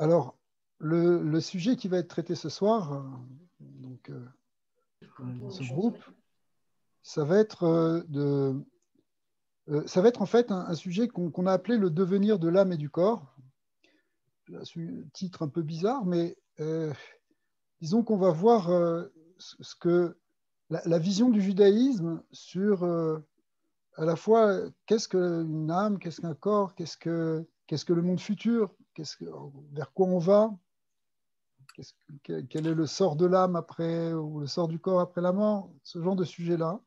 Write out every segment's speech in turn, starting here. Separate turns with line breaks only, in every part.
Alors, le sujet qui va être traité ce soir, donc, dans ce groupe, ça va être, ça va être en fait un sujet qu'on a appelé le devenir de l'âme et du corps. Un titre un peu bizarre, mais disons qu'on va voir ce que la vision du judaïsme sur à la fois qu'est-ce qu'une âme, qu'est-ce qu'un corps, qu'est-ce que le monde futur, vers quoi on va, quel est le sort de l'âme après, ou le sort du corps après la mort, ce genre de sujets-là,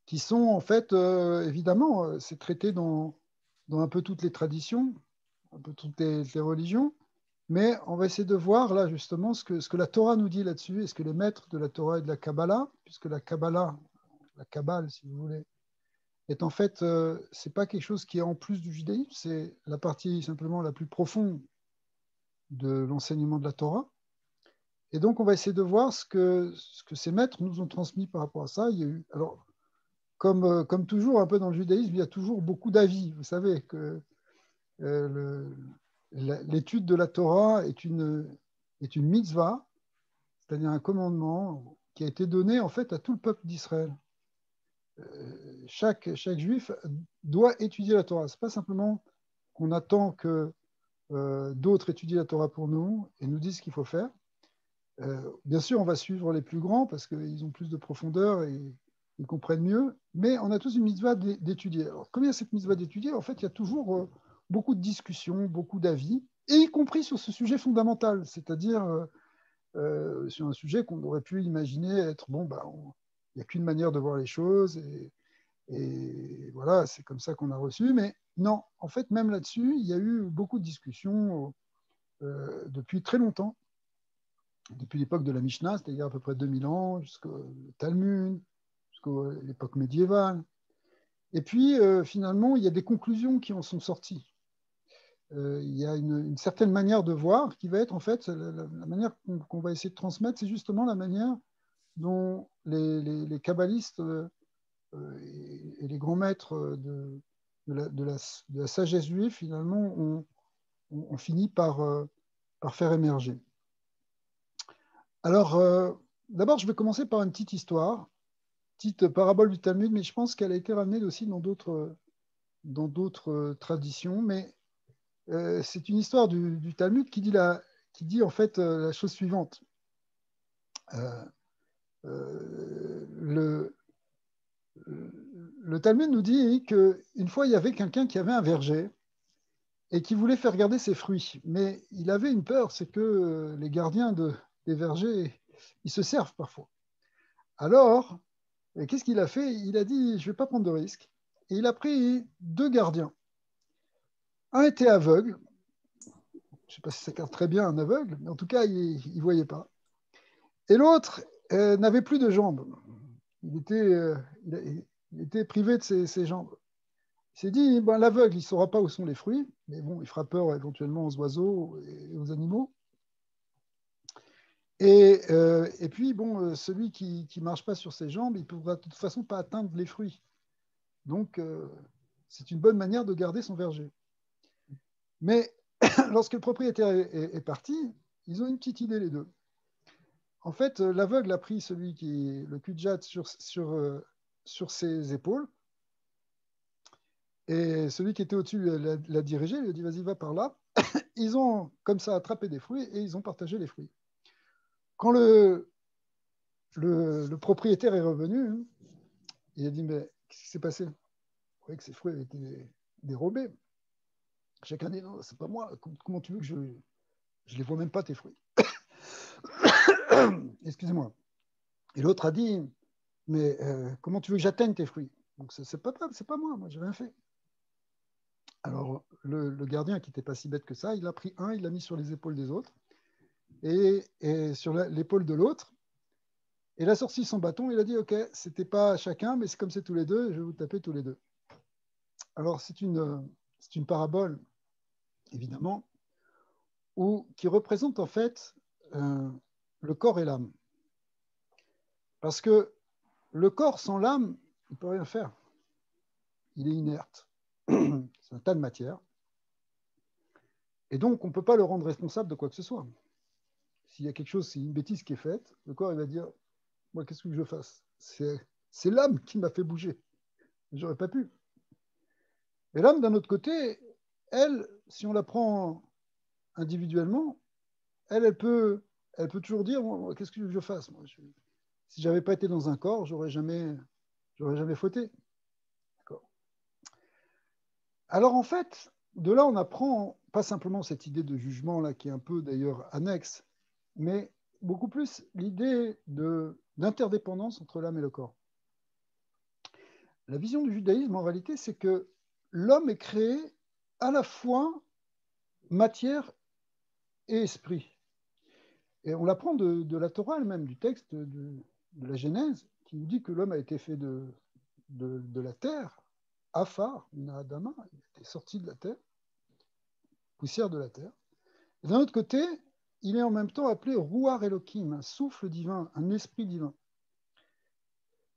qui sont en fait, évidemment, c'est traité dans un peu toutes les traditions, un peu toutes les religions, mais on va essayer de voir là justement ce que la Torah nous dit là-dessus, et ce que les maîtres de la Torah et de la Kabbalah, puisque la Kabbalah, la Kabbale si vous voulez, est en fait, c'est pas quelque chose qui est en plus du judaïsme, c'est la partie simplement la plus profonde de l'enseignement de la Torah. Et donc, on va essayer de voir ce que ces maîtres nous ont transmis par rapport à ça. Il y a eu, alors, comme toujours, un peu dans le judaïsme, il y a toujours beaucoup d'avis. Vous savez que l'étude de la Torah est une mitzvah, c'est-à-dire un commandement qui a été donné en fait à tout le peuple d'Israël. Chaque juif doit étudier la Torah. Ce n'est pas simplement qu'on attend que d'autres étudient la Torah pour nous et nous disent ce qu'il faut faire. Bien sûr, on va suivre les plus grands parce qu'ils ont plus de profondeur et ils comprennent mieux, mais on a tous une mitzvah d'étudier. Alors, comme il y a cette mitzvah d'étudier, en fait, il y a toujours beaucoup de discussions, beaucoup d'avis, et y compris sur ce sujet fondamental, c'est-à-dire sur un sujet qu'on aurait pu imaginer être, bon, il n'y a qu'une manière de voir les choses, et voilà, c'est comme ça qu'on a reçu, mais non, en fait, même là-dessus, il y a eu beaucoup de discussions depuis très longtemps, depuis l'époque de la Mishnah, c'est-à-dire à peu près 2000 ans, jusqu'au Talmud, jusqu'à l'époque médiévale. Et puis, finalement, il y a des conclusions qui en sont sorties. Il y a une certaine manière de voir qui va être, en fait, la manière qu'on va essayer de transmettre, c'est justement la manière dont les kabbalistes et les grands maîtres de la sagesse juive, finalement, ont fini par faire émerger. Alors, d'abord, je vais commencer par une petite histoire, petite parabole du Talmud, mais je pense qu'elle a été ramenée aussi dans d'autres traditions. Mais c'est une histoire du Talmud qui dit en fait la chose suivante. Le Talmud nous dit qu'une fois, il y avait quelqu'un qui avait un verger et qui voulait faire garder ses fruits. Mais il avait une peur, c'est que les gardiens des vergers, ils se servent parfois. Alors, qu'est-ce qu'il a fait? Il a dit, je ne vais pas prendre de risque. Et il a pris 2 gardiens. Un était aveugle. Je ne sais pas si ça cadre très bien un aveugle, mais en tout cas, il ne voyait pas. Et l'autre n'avait plus de jambes. Il était privé de ses jambes. Il s'est dit, ben, l'aveugle, il ne saura pas où sont les fruits, mais bon, il fera peur éventuellement aux oiseaux et aux animaux. Et puis, bon, celui qui ne marche pas sur ses jambes, il ne pourra de toute façon pas atteindre les fruits. Donc, c'est une bonne manière de garder son verger. Mais lorsque le propriétaire est parti, ils ont une petite idée les deux. En fait, l'aveugle a pris celui qui le cul-de-jatte sur ses épaules, et celui qui était au-dessus l'a dirigé, il lui a dit vas-y, va par là. Ils ont comme ça attrapé des fruits et ils ont partagé les fruits. Quand le propriétaire est revenu, il a dit mais qu'est-ce qui s'est passé? Vous voyez que ces fruits avaient été dérobés. Chacun dit non, c'est pas moi. Comment tu veux que je les vois même pas tes fruits? Excusez-moi. Et l'autre a dit mais comment tu veux que j'atteigne tes fruits? Donc c'est pas moi j'ai rien fait. Alors le gardien qui n'était pas si bête que ça, il a pris un, il l'a mis sur les épaules des autres et sur l'épaule de l'autre. Et il a sorti son bâton, il a dit ok, c'était pas chacun, mais c'est comme c'est tous les deux, je vais vous taper tous les deux. Alors c'est une parabole évidemment qui représente en fait le corps et l'âme. Parce que le corps sans l'âme, il ne peut rien faire. Il est inerte. C'est un tas de matière. Et donc, on ne peut pas le rendre responsable de quoi que ce soit. S'il y a quelque chose, c'est une bêtise qui est faite, le corps, il va dire, moi, qu'est-ce que je fasse? C'est l'âme qui m'a fait bouger. J'aurais pas pu. Et l'âme, d'un autre côté, elle, si on la prend individuellement, elle peut toujours dire, qu'est-ce que je fasse? Moi, si j'avais pas été dans un corps, j'aurais jamais fauté. Alors en fait, de là, on apprend pas simplement cette idée de jugement là, qui est un peu d'ailleurs annexe, mais beaucoup plus l'idée d'interdépendance entre l'âme et le corps. La vision du judaïsme, en réalité, c'est que l'homme est créé à la fois matière et esprit. Et on l'apprend de la Torah elle-même, du texte de la Genèse, qui nous dit que l'homme a été fait de la terre, Afar, Mina Adama, il était sorti de la terre, poussière de la terre. Et d'un autre côté, il est en même temps appelé Ruach Elohim, un souffle divin, un esprit divin.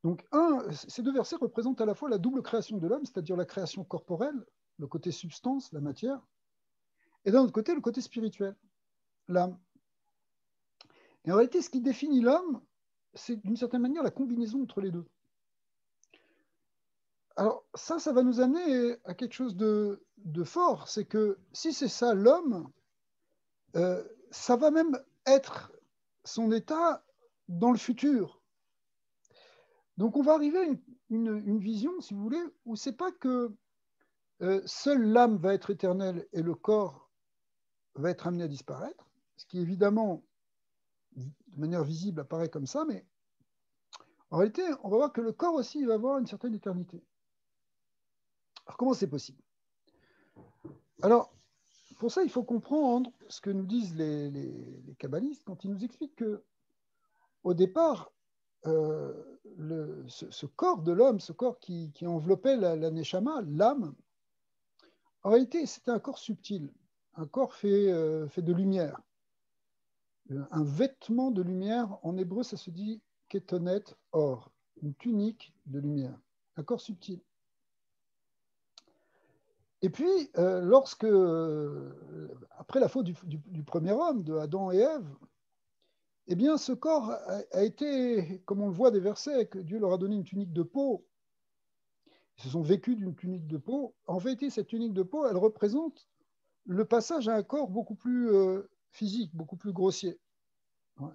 Donc, ces deux versets représentent à la fois la double création de l'homme, c'est-à-dire la création corporelle, le côté substance, la matière, et d'un autre côté, le côté spirituel, l'âme. Et en réalité, ce qui définit l'homme, c'est d'une certaine manière la combinaison entre les deux. Alors, ça va nous amener à quelque chose de fort, c'est que si c'est ça l'homme, ça va même être son état dans le futur. Donc on va arriver à une vision, si vous voulez, où c'est pas que seule l'âme va être éternelle et le corps va être amené à disparaître, ce qui évidemment, de manière visible, apparaît comme ça, mais en réalité, on va voir que le corps aussi va avoir une certaine éternité. Alors comment c'est possible? Alors, pour ça, il faut comprendre ce que nous disent les kabbalistes quand ils nous expliquent que, au départ, ce corps de l'homme, ce corps qui enveloppait la neshama, l'âme, en réalité, c'était un corps subtil, un corps fait de lumière. Un vêtement de lumière, en hébreu, ça se dit kétonet or, une tunique de lumière, un corps subtil. Et puis, après la faute du premier homme, de Adam et Ève, eh bien, ce corps a été, comme on le voit des versets, que Dieu leur a donné une tunique de peau. Ils se sont vécus d'une tunique de peau. En vérité, cette tunique de peau, elle représente le passage à un corps beaucoup plus physique, beaucoup plus grossier. Ouais.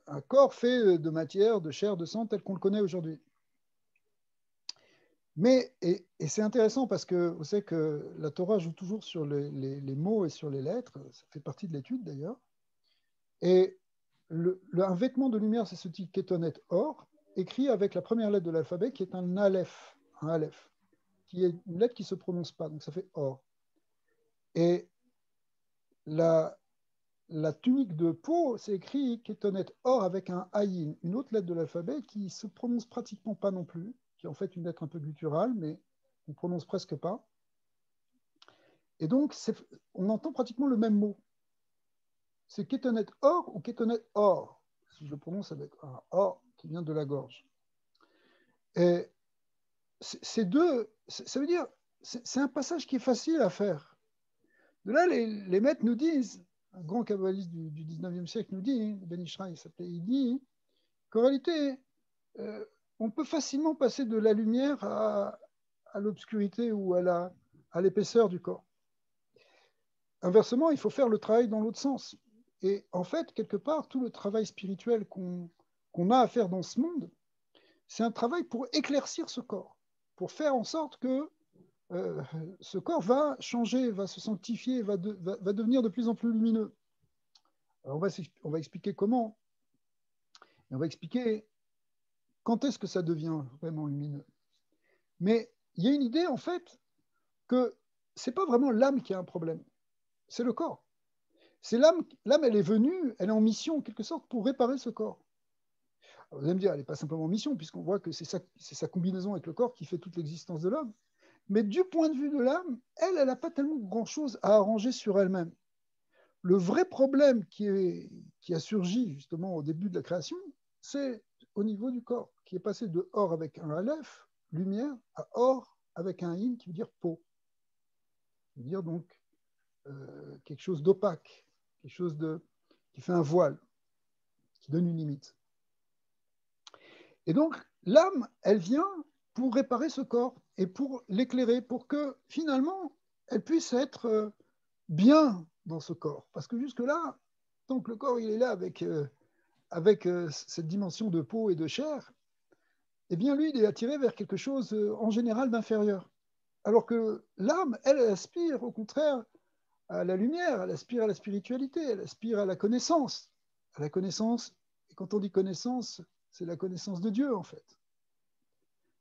Un corps fait de matière, de chair, de sang, tel qu'on le connaît aujourd'hui. Mais, et c'est intéressant parce que vous savez que la Torah joue toujours sur les mots et sur les lettres, ça fait partie de l'étude d'ailleurs. Et un vêtement de lumière, c'est ce type kétonet or, écrit avec la première lettre de l'alphabet qui est un aleph, qui est une lettre qui ne se prononce pas, donc ça fait or. Et la tunique de peau, c'est écrit kétonet or avec un aïn, une autre lettre de l'alphabet qui ne se prononce pratiquement pas non plus, qui est en fait une lettre un peu gutturale, mais on ne prononce presque pas. Et donc, on entend pratiquement le même mot. C'est kétonet or ou kétonet or, si je le prononce avec un or qui vient de la gorge. Et ces deux, ça veut dire, c'est un passage qui est facile à faire. De là, les maîtres nous disent, un grand kabbaliste du 19e siècle nous dit, Ben Ishra, il dit qu'en réalité, on peut facilement passer de la lumière à l'obscurité ou à l'épaisseur du corps. Inversement, il faut faire le travail dans l'autre sens. Et en fait, quelque part, tout le travail spirituel qu'on a à faire dans ce monde, c'est un travail pour éclaircir ce corps, pour faire en sorte que ce corps va changer, va se sanctifier, va devenir de plus en plus lumineux. Alors on va expliquer comment, et on va expliquer quand est-ce que ça devient vraiment lumineux. Mais il y a une idée, en fait, que ce n'est pas vraiment l'âme qui a un problème, c'est le corps. C'est l'âme, elle est venue, elle est en mission, en quelque sorte, pour réparer ce corps. Alors, vous allez me dire, elle n'est pas simplement en mission, puisqu'on voit que c'est sa combinaison avec le corps qui fait toute l'existence de l'homme. Mais du point de vue de l'âme, elle n'a pas tellement grand-chose à arranger sur elle-même. Le vrai problème qui a surgi justement au début de la création, c'est au niveau du corps, qui est passé de or avec un aleph, lumière, à or avec un in qui veut dire peau. Ça veut dire donc quelque chose d'opaque, quelque chose qui fait un voile, qui donne une limite. Et donc, l'âme, elle vient pour réparer ce corps et pour l'éclairer, pour que finalement, elle puisse être bien dans ce corps. Parce que jusque-là, tant que le corps il est là avec cette dimension de peau et de chair, eh bien lui, il est attiré vers quelque chose en général d'inférieur. Alors que l'âme, elle aspire au contraire à la lumière, elle aspire à la spiritualité, elle aspire à la connaissance. À la connaissance, et quand on dit connaissance, c'est la connaissance de Dieu en fait.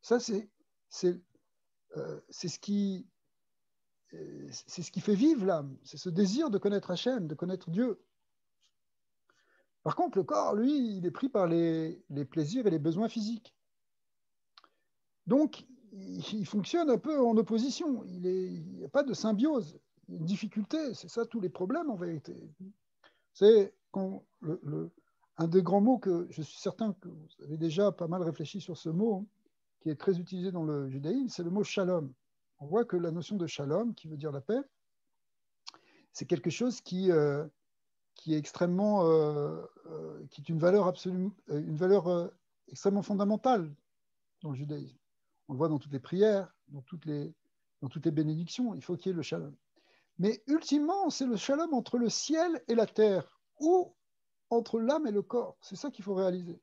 Ça, c'est ce qui fait vivre l'âme, c'est ce désir de connaître Hachem, de connaître Dieu. Par contre, le corps, lui, il est pris par les plaisirs et les besoins physiques. Donc, il fonctionne un peu en opposition. Il n'y a pas de symbiose, il y a une difficulté. C'est ça tous les problèmes en vérité. C'est un des grands mots que je suis certain que vous avez déjà pas mal réfléchi sur ce mot, qui est très utilisé dans le judaïsme, c'est le mot shalom. On voit que la notion de shalom, qui veut dire la paix, c'est quelque chose qui est extrêmement, qui est une valeur absolue, une valeur extrêmement fondamentale dans le judaïsme. On le voit dans toutes les prières, dans toutes les bénédictions, il faut qu'il y ait le shalom. Mais ultimement, c'est le shalom entre le ciel et la terre, ou entre l'âme et le corps. C'est ça qu'il faut réaliser.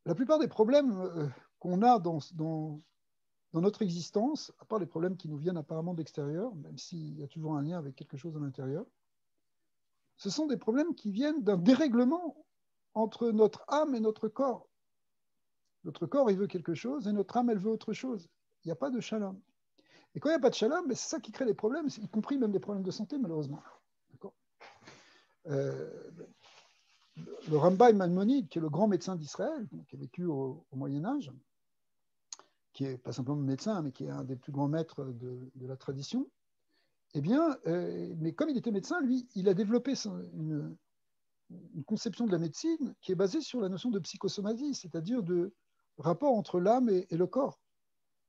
La plupart des problèmes qu'on a dans notre existence, à part les problèmes qui nous viennent apparemment d'extérieur, même s'il y a toujours un lien avec quelque chose à l'intérieur, ce sont des problèmes qui viennent d'un dérèglement entre notre âme et notre corps. Notre corps, il veut quelque chose, et notre âme, elle veut autre chose. Il n'y a pas de shalom. Et quand il n'y a pas de shalom, c'est ça qui crée les problèmes, y compris même des problèmes de santé, malheureusement. Le Rambam Maïmonide, qui est le grand médecin d'Israël, qui a vécu au Moyen-Âge, qui n'est pas simplement médecin, mais qui est un des plus grands maîtres de la tradition, eh bien, mais comme il était médecin, lui, il a développé une conception de la médecine qui est basée sur la notion de psychosomatie, c'est-à-dire de rapport entre l'âme et le corps.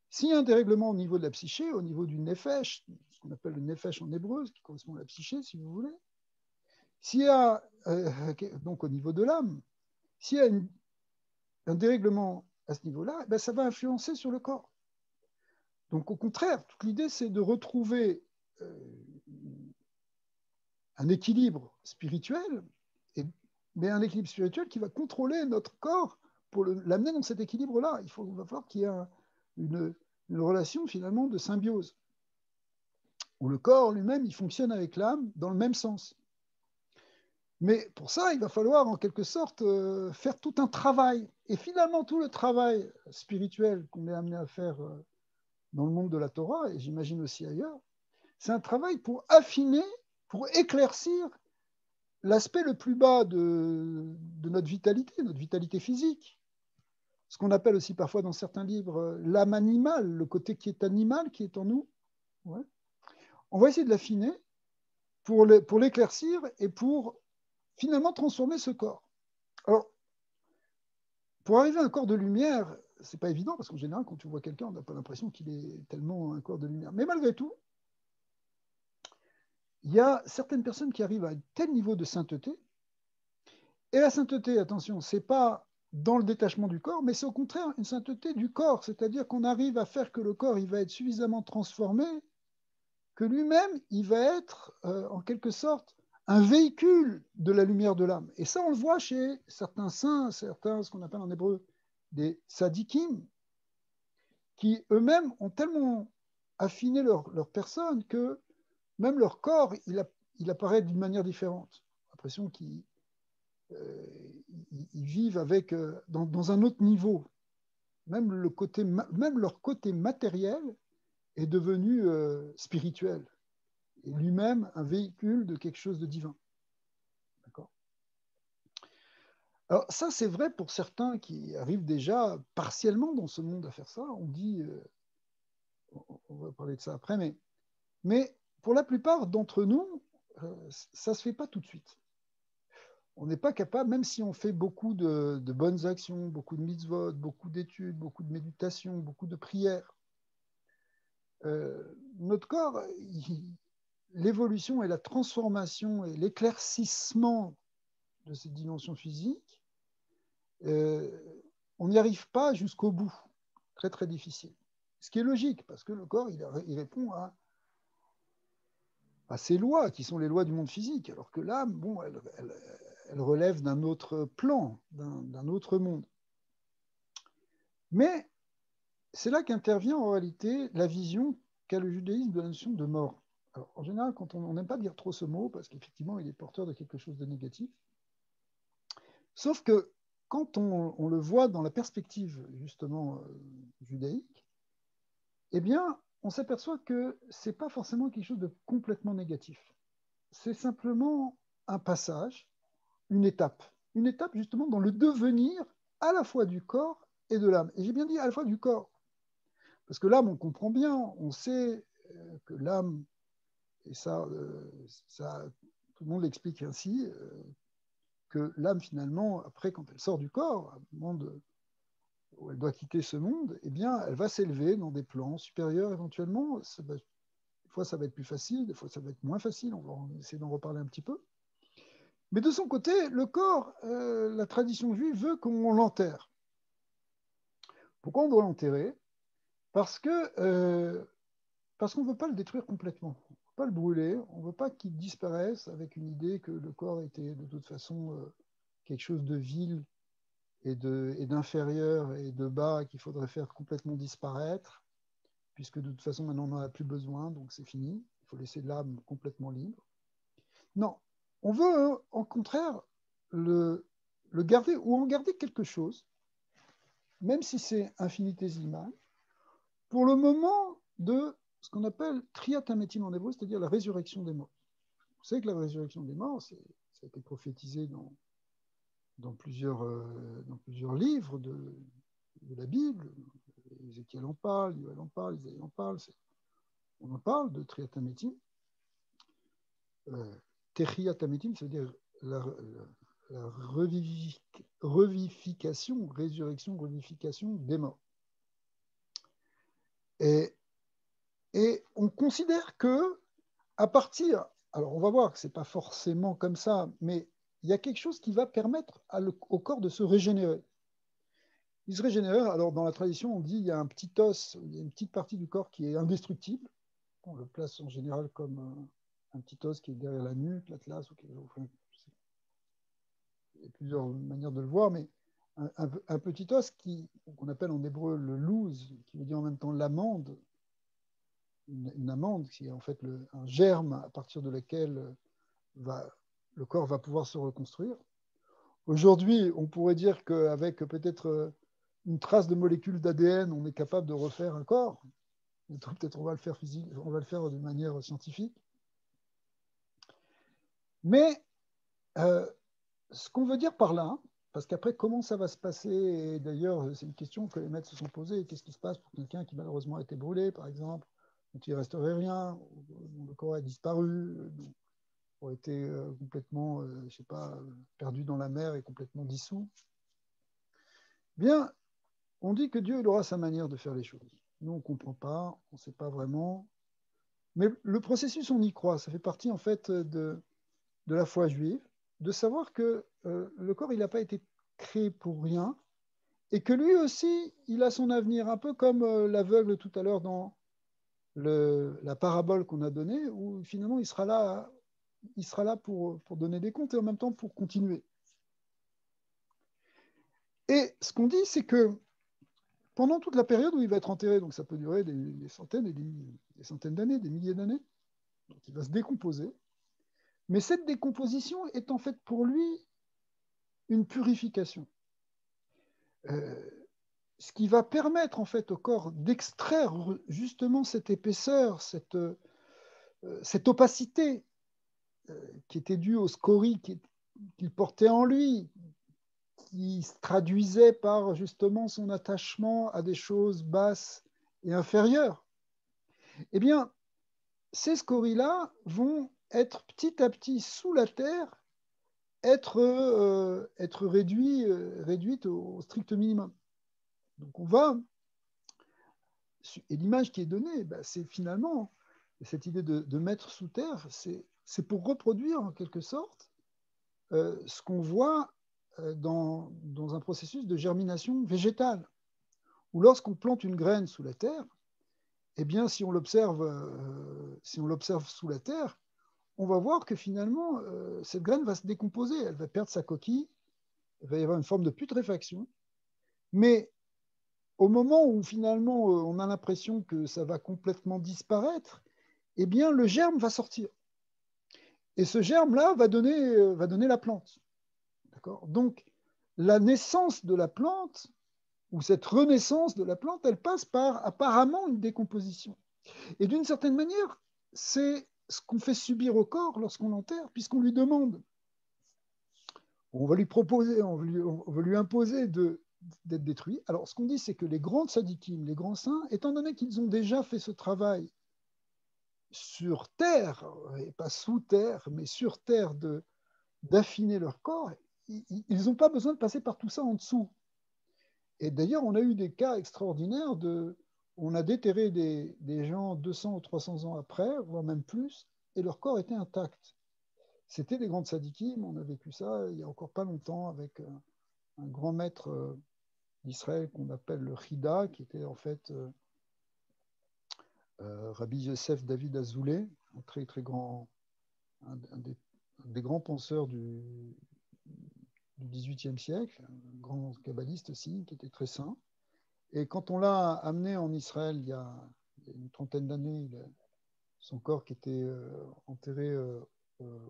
S'il y a un dérèglement au niveau de la psyché, au niveau du nefesh, ce qu'on appelle le nefesh en hébreu, ce qui correspond à la psyché, si vous voulez, s'il y a, donc au niveau de l'âme, s'il y a un dérèglement à ce niveau-là, ben ça va influencer sur le corps. Donc au contraire, toute l'idée, c'est de retrouver un équilibre spirituel, mais un équilibre spirituel qui va contrôler notre corps pour l'amener dans cet équilibre-là. Il va falloir qu'il y ait une relation finalement de symbiose, où le corps lui-même, il fonctionne avec l'âme dans le même sens. Mais pour ça, il va falloir en quelque sorte faire tout un travail. Et finalement, tout le travail spirituel qu'on est amené à faire dans le monde de la Torah, et j'imagine aussi ailleurs, c'est un travail pour affiner, pour éclaircir l'aspect le plus bas de notre vitalité physique. Ce qu'on appelle aussi parfois dans certains livres l'âme animale, le côté qui est animal, qui est en nous. Ouais. On va essayer de l'affiner pour l'éclaircir et pour finalement transformer ce corps. Alors, pour arriver à un corps de lumière, c'est pas évident parce qu'en général, quand tu vois quelqu'un, on n'a pas l'impression qu'il est tellement un corps de lumière. Mais malgré tout, il y a certaines personnes qui arrivent à un tel niveau de sainteté. Et la sainteté, attention, c'est pas dans le détachement du corps, mais c'est au contraire une sainteté du corps, c'est-à-dire qu'on arrive à faire que le corps, il va être suffisamment transformé, que lui-même, il va être en quelque sorte un véhicule de la lumière de l'âme. Et ça, on le voit chez certains saints, certains, ce qu'on appelle en hébreu, des sadikim, qui eux-mêmes ont tellement affiné leur personne que même leur corps, il apparaît d'une manière différente. L'impression qu'ils vivent avec, dans un autre niveau. Même leur côté matériel est devenu spirituel. Et lui-même un véhicule de quelque chose de divin. D'accord ? Alors ça, c'est vrai pour certains qui arrivent déjà partiellement dans ce monde à faire ça. On dit, on va parler de ça après, mais pour la plupart d'entre nous, ça ne se fait pas tout de suite. On n'est pas capable, même si on fait beaucoup de bonnes actions, beaucoup de mitzvot, beaucoup d'études, beaucoup de méditation, beaucoup de prières, notre corps, l'évolution et la transformation et l'éclaircissement de cette dimension physique, on n'y arrive pas jusqu'au bout. Très, très difficile. Ce qui est logique, parce que le corps, il répond à ces lois, qui sont les lois du monde physique, alors que l'âme, bon, elle relève d'un autre plan, d'un autre monde. Mais c'est là qu'intervient en réalité la vision qu'a le judaïsme de la notion de mort. Alors, en général, quand on n'aime pas dire trop ce mot, parce qu'effectivement, il est porteur de quelque chose de négatif. Sauf que quand on le voit dans la perspective, justement, judaïque, eh bien, on s'aperçoit que ce n'est pas forcément quelque chose de complètement négatif. C'est simplement un passage, une étape justement dans le devenir à la fois du corps et de l'âme. Et j'ai bien dit à la fois du corps, parce que l'âme, on comprend bien, on sait que l'âme, et ça, tout le monde l'explique ainsi, que l'âme, finalement, après, quand elle sort du corps, à un moment où elle doit quitter ce monde, eh bien, elle va s'élever dans des plans supérieurs éventuellement. Des fois, ça va être plus facile, des fois, ça va être moins facile. On va essayer d'en reparler un petit peu. Mais de son côté, le corps, la tradition juive veut qu'on l'enterre. Pourquoi on doit l'enterrer? Parce qu'on ne veut pas le détruire complètement. On ne veut pas le brûler, on ne veut pas qu'il disparaisse avec une idée que le corps était de toute façon quelque chose de vil et d'inférieur et de bas qu'il faudrait faire complètement disparaître, puisque de toute façon maintenant on n'en a plus besoin, donc c'est fini. Il faut laisser l'âme complètement libre. Non, on veut au contraire le garder ou en garder quelque chose, même si c'est infinitésimal, pour le moment de ce qu'on appelle Triat Hametim en hébreu, c'est-à-dire la résurrection des morts. Vous savez que la résurrection des morts, ça a été prophétisé dans plusieurs livres de la Bible. Ézéchiel en parle, Yoël en parle, Isaïe en parle. On en parle de Triat Hametim. Triat Hametim, ça veut dire la revivification, résurrection, revivification des morts. Et on considère que à partir, alors on va voir que ce n'est pas forcément comme ça, mais il y a quelque chose qui va permettre au corps de se régénérer. Il se régénère, alors dans la tradition on dit il y a un petit os, il y a une petite partie du corps qui est indestructible. On le place en général comme un petit os qui est derrière la nuque, l'atlas, ou quelque chose. Enfin, il y a plusieurs manières de le voir, mais un petit os qu'on appelle en hébreu le louz, qui veut dire en même temps l'amande, une amande qui est en fait un germe à partir de lequel le corps va pouvoir se reconstruire. Aujourd'hui, on pourrait dire qu'avec peut-être une trace de molécules d'ADN, on est capable de refaire un corps. Peut-être on va le faire on va le faire de manière scientifique. Mais ce qu'on veut dire par là, parce qu'après, comment ça va se passer? Et d'ailleurs, c'est une question que les maîtres se sont posées. Qu'est-ce qui se passe pour quelqu'un qui malheureusement a été brûlé, par exemple, dont il ne resterait rien, dont le corps a disparu, ont été complètement, je ne sais pas, perdus dans la mer et complètement dissous? Bien, on dit que Dieu il aura sa manière de faire les choses. Nous, on ne comprend pas, on ne sait pas vraiment. Mais le processus, on y croit. Ça fait partie, en fait, de la foi juive, de savoir que le corps, il n'a pas été créé pour rien et que lui aussi, il a son avenir, un peu comme l'aveugle tout à l'heure dans la parabole qu'on a donnée, où finalement, il sera là pour donner des comptes et en même temps pour continuer. Et ce qu'on dit, c'est que pendant toute la période où il va être enterré, donc ça peut durer des centaines et des centaines d'années, des milliers d'années, donc il va se décomposer. Mais cette décomposition est en fait pour lui une purification. Ce qui va permettre en fait au corps d'extraire justement cette épaisseur, cette opacité qui était due au scorie qu'il portait en lui, qui se traduisait par justement son attachement à des choses basses et inférieures. Eh bien, ces scories-là vont être petit à petit sous la terre, être réduites au strict minimum. Donc on va, et l'image qui est donnée, c'est finalement cette idée de mettre sous terre, c'est pour reproduire en quelque sorte ce qu'on voit dans un processus de germination végétale, où lorsqu'on plante une graine sous la terre, eh bien, si on l'observe sous la terre, on va voir que finalement, cette graine va se décomposer, elle va perdre sa coquille, il va y avoir une forme de putréfaction, mais au moment où finalement on a l'impression que ça va complètement disparaître, eh bien, le germe va sortir. Et ce germe-là va donner la plante. D'accord ? Donc, la naissance de la plante, ou cette renaissance de la plante, elle passe par apparemment une décomposition. Et d'une certaine manière, c'est ce qu'on fait subir au corps lorsqu'on l'enterre, puisqu'on lui demande, on va lui proposer, on va lui imposer d'être détruit. Alors, ce qu'on dit, c'est que les grands tzadikim, les grands saints, étant donné qu'ils ont déjà fait ce travail sur terre, et pas sous terre, mais sur terre, d'affiner leur corps, ils n'ont pas besoin de passer par tout ça en dessous. Et d'ailleurs, on a eu des cas extraordinaires on a déterré des gens 200 ou 300 ans après, voire même plus, et leur corps était intact. C'était des grands tzadikim, on a vécu ça il n'y a encore pas longtemps avec un grand maître d'Israël qu'on appelle le Chida, qui était en fait Rabbi Yosef David Azoulay, un très très grand, un des grands penseurs du XVIIIe siècle, un grand kabbaliste aussi, qui était très saint. Et quand on l'a amené en Israël il y a une trentaine d'années, son corps qui était enterré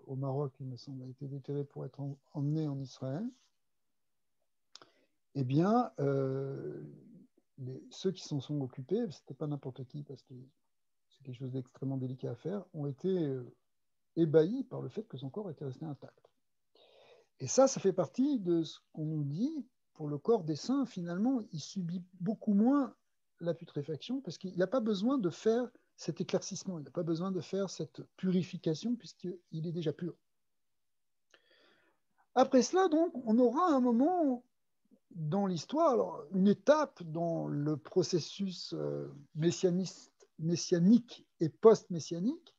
au Maroc, il me semble, a été déterré pour être emmené en Israël. Eh bien, ceux qui s'en sont occupés, ce n'était pas n'importe qui, parce que c'est quelque chose d'extrêmement délicat à faire, ont été ébahis par le fait que son corps était resté intact. Et ça fait partie de ce qu'on nous dit pour le corps des saints. Finalement, il subit beaucoup moins la putréfaction parce qu'il n'a pas besoin de faire cet éclaircissement, il n'a pas besoin de faire cette purification puisqu'il est déjà pur. Après cela, donc, on aura un moment dans l'histoire, alors, une étape dans le processus messianique et post-messianique,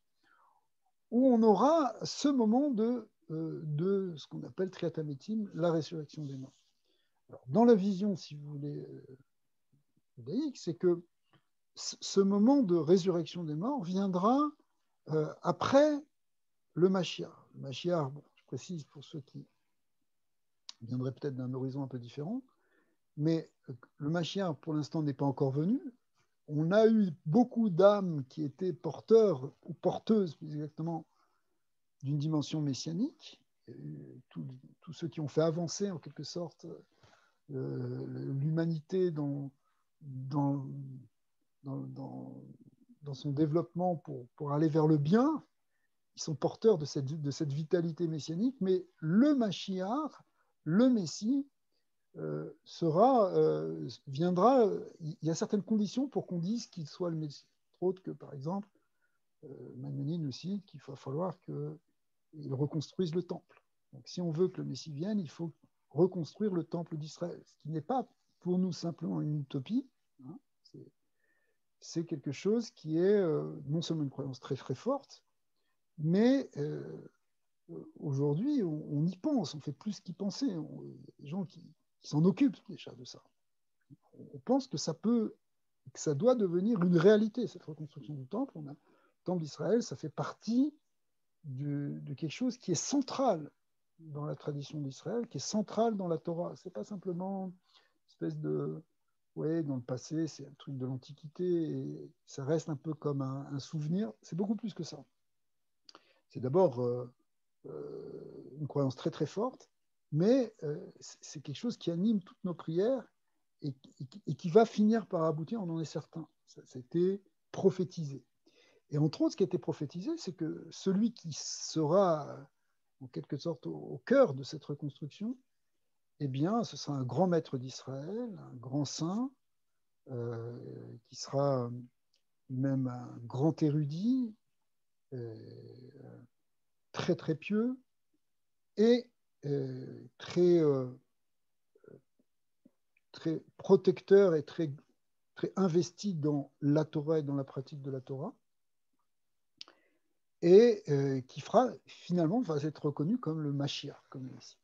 où on aura ce moment de ce qu'on appelle Triat Hametim, la résurrection des morts. Alors, dans la vision, si vous voulez, judaïque, c'est que ce moment de résurrection des morts viendra après le Mashiach. Le Mashiach, bon, je précise pour ceux qui viendraient peut-être d'un horizon un peu différent, mais le Mashiach, pour l'instant, n'est pas encore venu. On a eu beaucoup d'âmes qui étaient porteurs, ou porteuses plus exactement, d'une dimension messianique. Tous ceux qui ont fait avancer, en quelque sorte, l'humanité dans son développement pour aller vers le bien, ils sont porteurs de cette vitalité messianique, mais le Mashiach, le Messie, viendra, il y a certaines conditions pour qu'on dise qu'il soit le Messie. Autre que, par exemple, Maïmonide nous cite qu'il va falloir qu'il reconstruise le temple. Donc, si on veut que le Messie vienne, il faut reconstruire le temple d'Israël, ce qui n'est pas pour nous simplement une utopie, hein, c'est quelque chose qui est non seulement une croyance très très forte, mais aujourd'hui, on y pense, on fait plus qu'y penser. Il y a des gens qui s'en occupent déjà de ça. On pense que ça doit devenir une réalité, cette reconstruction du temple. Le temple d'Israël, ça fait partie de quelque chose qui est central dans la tradition d'Israël, qui est central dans la Torah. Ce n'est pas simplement une espèce de... Oui, dans le passé, c'est un truc de l'Antiquité, et ça reste un peu comme un souvenir. C'est beaucoup plus que ça. C'est d'abord une croyance très très forte, mais c'est quelque chose qui anime toutes nos prières et qui va finir par aboutir, on en est certain. Ça a été prophétisé. Et entre autres, ce qui a été prophétisé, c'est que celui qui sera en quelque sorte au cœur de cette reconstruction, eh bien, ce sera un grand maître d'Israël, un grand saint, qui sera même un grand érudit, très très pieux, et très, très protecteur et très, très investi dans la Torah et dans la pratique de la Torah. et qui finalement va être reconnu comme le Mashiach, comme le Messie.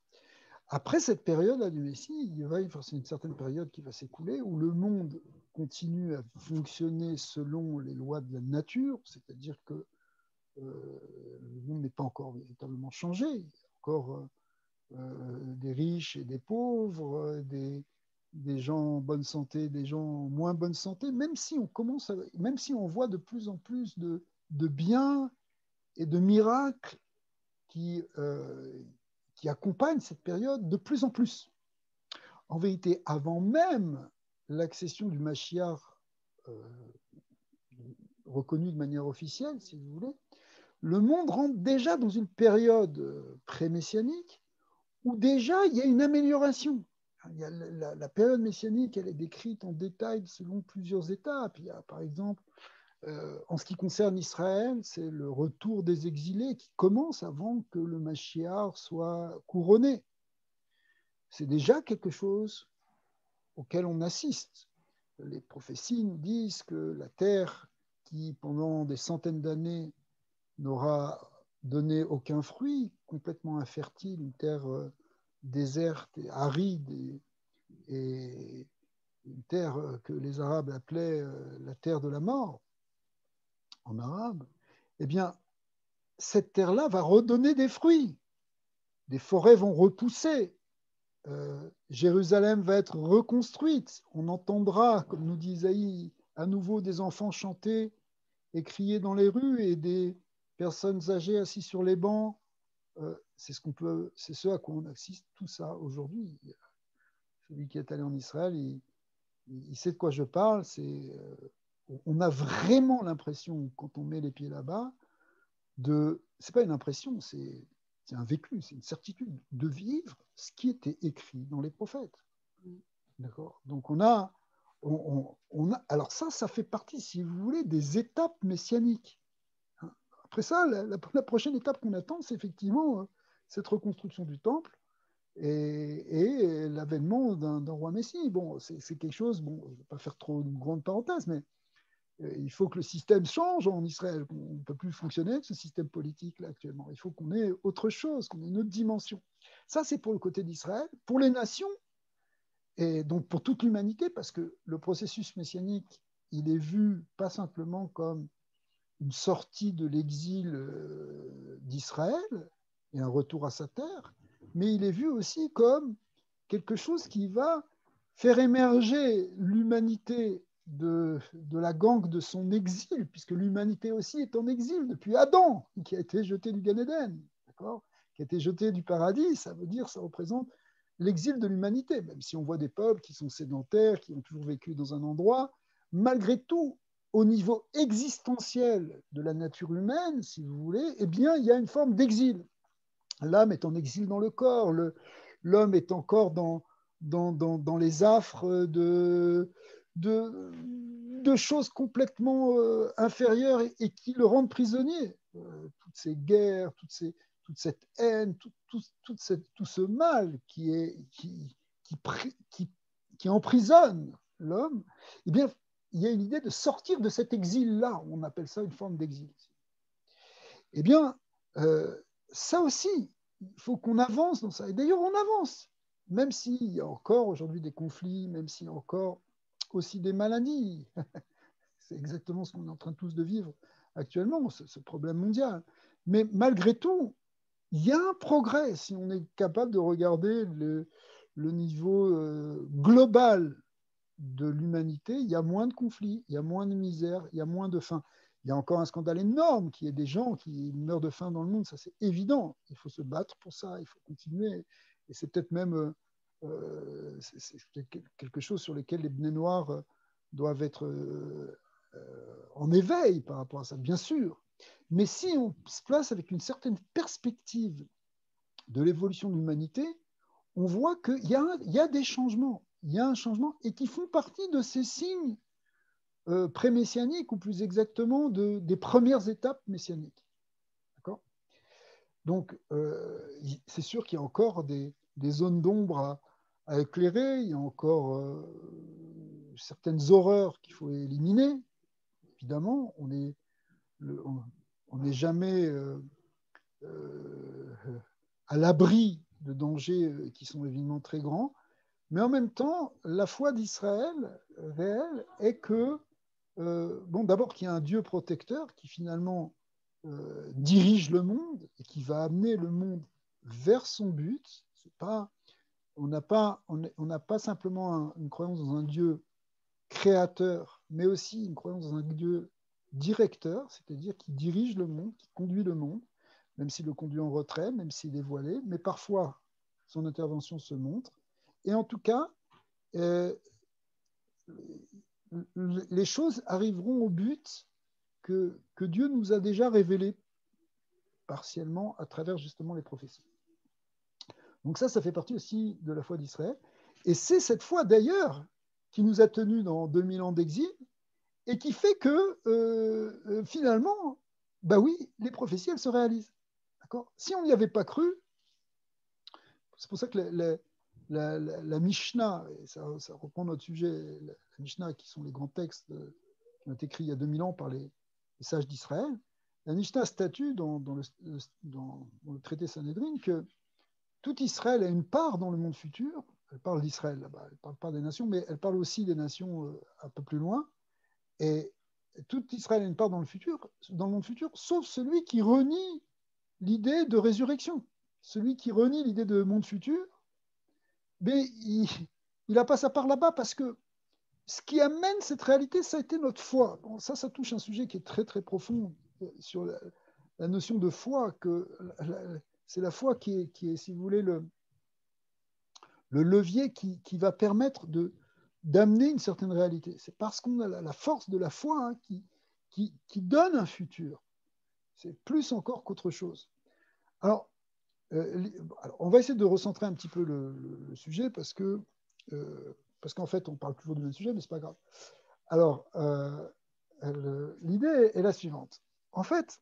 Après cette période-là du Messie, il va y avoir une certaine période qui va s'écouler où le monde continue à fonctionner selon les lois de la nature, c'est-à-dire que le monde n'est pas encore véritablement changé. Il y a encore des riches et des pauvres, des gens en bonne santé, des gens en moins bonne santé, même si même si on voit de plus en plus de biens et de miracles qui accompagnent cette période de plus en plus. En vérité, avant même l'accession du Mashiach euh, reconnu de manière officielle, si vous voulez, le monde rentre déjà dans une période pré-messianique où déjà il y a une amélioration. Il y a la période messianique, elle est décrite en détail selon plusieurs étapes. Il y a par exemple, en ce qui concerne Israël, c'est le retour des exilés qui commence avant que le Mashiach soit couronné. C'est déjà quelque chose auquel on assiste. Les prophéties nous disent que la terre qui, pendant des centaines d'années, n'aura donné aucun fruit, complètement infertile, une terre déserte et aride, et une terre que les Arabes appelaient la terre de la mort, en arabe, eh bien, cette terre-là va redonner des fruits. Des forêts vont repousser. Jérusalem va être reconstruite. On entendra, comme nous dit Isaïe, à nouveau des enfants chanter et crier dans les rues et des personnes âgées assises sur les bancs. C'est ce à quoi on assiste tout ça aujourd'hui. Celui qui est allé en Israël, il sait de quoi je parle. On a vraiment l'impression, quand on met les pieds là-bas, c'est pas une impression, c'est un vécu, c'est une certitude de vivre ce qui était écrit dans les prophètes. D'accord. Donc alors ça fait partie, si vous voulez, des étapes messianiques. Après ça, la prochaine étape qu'on attend, c'est effectivement cette reconstruction du temple et l'avènement d'un roi Messie. Bon, c'est quelque chose, bon, je ne vais pas faire trop une grande parenthèse, mais il faut que le système change en Israël. On ne peut plus fonctionner avec ce système politique-là actuellement. Il faut qu'on ait autre chose, qu'on ait une autre dimension. Ça, c'est pour le côté d'Israël. Pour les nations, et donc pour toute l'humanité, parce que le processus messianique, il est vu pas simplement comme une sortie de l'exil d'Israël et un retour à sa terre, mais il est vu aussi comme quelque chose qui va faire émerger l'humanité de la gangue de son exil, puisque l'humanité aussi est en exil depuis Adam, qui a été jeté du Gan Eden, d'accord, qui a été jeté du paradis. Ça veut dire, ça représente l'exil de l'humanité, même si on voit des peuples qui sont sédentaires, qui ont toujours vécu dans un endroit, malgré tout, au niveau existentiel de la nature humaine, si vous voulez, eh bien, il y a une forme d'exil. L'âme est en exil dans le corps, l'homme est encore dans les affres de choses complètement inférieures et qui le rendent prisonnier. Toutes ces guerres, toute cette haine, tout ce mal qui emprisonne l'homme, eh bien, il y a une idée de sortir de cet exil-là. On appelle ça une forme d'exil. Eh bien, ça aussi, il faut qu'on avance dans ça. Et d'ailleurs, on avance, même s'il y a encore aujourd'hui des conflits, même s'il y a encore aussi des maladies. C'est exactement ce qu'on est en train tous de vivre actuellement, ce problème mondial. Mais malgré tout, il y a un progrès si on est capable de regarder le niveau global de l'humanité. Il y a moins de conflits, il y a moins de misère, il y a moins de faim. Il y a encore un scandale énorme qui est des gens qui meurent de faim dans le monde, ça c'est évident. Il faut se battre pour ça, il faut continuer. Et c'est peut-être même c'est quelque chose sur lequel les Bnei Noirs doivent être en éveil par rapport à ça, bien sûr. Mais si on se place avec une certaine perspective de l'évolution de l'humanité, on voit qu'il y a des changements. Il y a un changement et qui font partie de ces signes pré-messianiques, ou plus exactement des premières étapes messianiques. D'accord. Donc, c'est sûr qu'il y a encore des zones d'ombre à éclairer, il y a encore certaines horreurs qu'il faut éliminer. Évidemment, on n'est jamais à l'abri de dangers qui sont évidemment très grands. Mais en même temps, la foi d'Israël réelle est que, bon, d'abord qu'il y a un Dieu protecteur qui finalement dirige le monde et qui va amener le monde vers son but. C'est pas, on n'a pas simplement une croyance dans un Dieu créateur, mais aussi une croyance dans un Dieu directeur, c'est-à-dire qui dirige le monde, qui conduit le monde, même s'il le conduit en retrait, même s'il est voilé, mais parfois son intervention se montre. Et en tout cas, les choses arriveront au but que Dieu nous a déjà révélé partiellement à travers justement les prophéties. Donc ça fait partie aussi de la foi d'Israël. Et c'est cette foi d'ailleurs qui nous a tenus dans 2000 ans d'exil et qui fait que finalement, bah oui, les prophéties, elles se réalisent. D'accord ? Si on n'y avait pas cru, c'est pour ça que la Mishnah, et ça reprend notre sujet, la Mishnah qui sont les grands textes qui ont été écrits il y a 2000 ans par les sages d'Israël, la Mishnah statue dans le traité Sanhédrin que tout Israël a une part dans le monde futur. Elle parle d'Israël là-bas, elle ne parle pas des nations, mais elle parle aussi des nations un peu plus loin. Et tout Israël a une part dans le monde futur, sauf celui qui renie l'idée de résurrection. Celui qui renie l'idée de monde futur, mais il n'a pas sa part là-bas parce que ce qui amène cette réalité, ça a été notre foi. Bon, ça touche un sujet qui est très très profond sur la notion de foi, que c'est la foi qui est, si vous voulez, le levier qui va permettre d'amener une certaine réalité. C'est parce qu'on a la force de la foi hein, qui donne un futur. C'est plus encore qu'autre chose. Alors, on va essayer de recentrer un petit peu le sujet parce qu'en fait, on parle toujours du même sujet, mais ce n'est pas grave. Alors, l'idée est la suivante. En fait,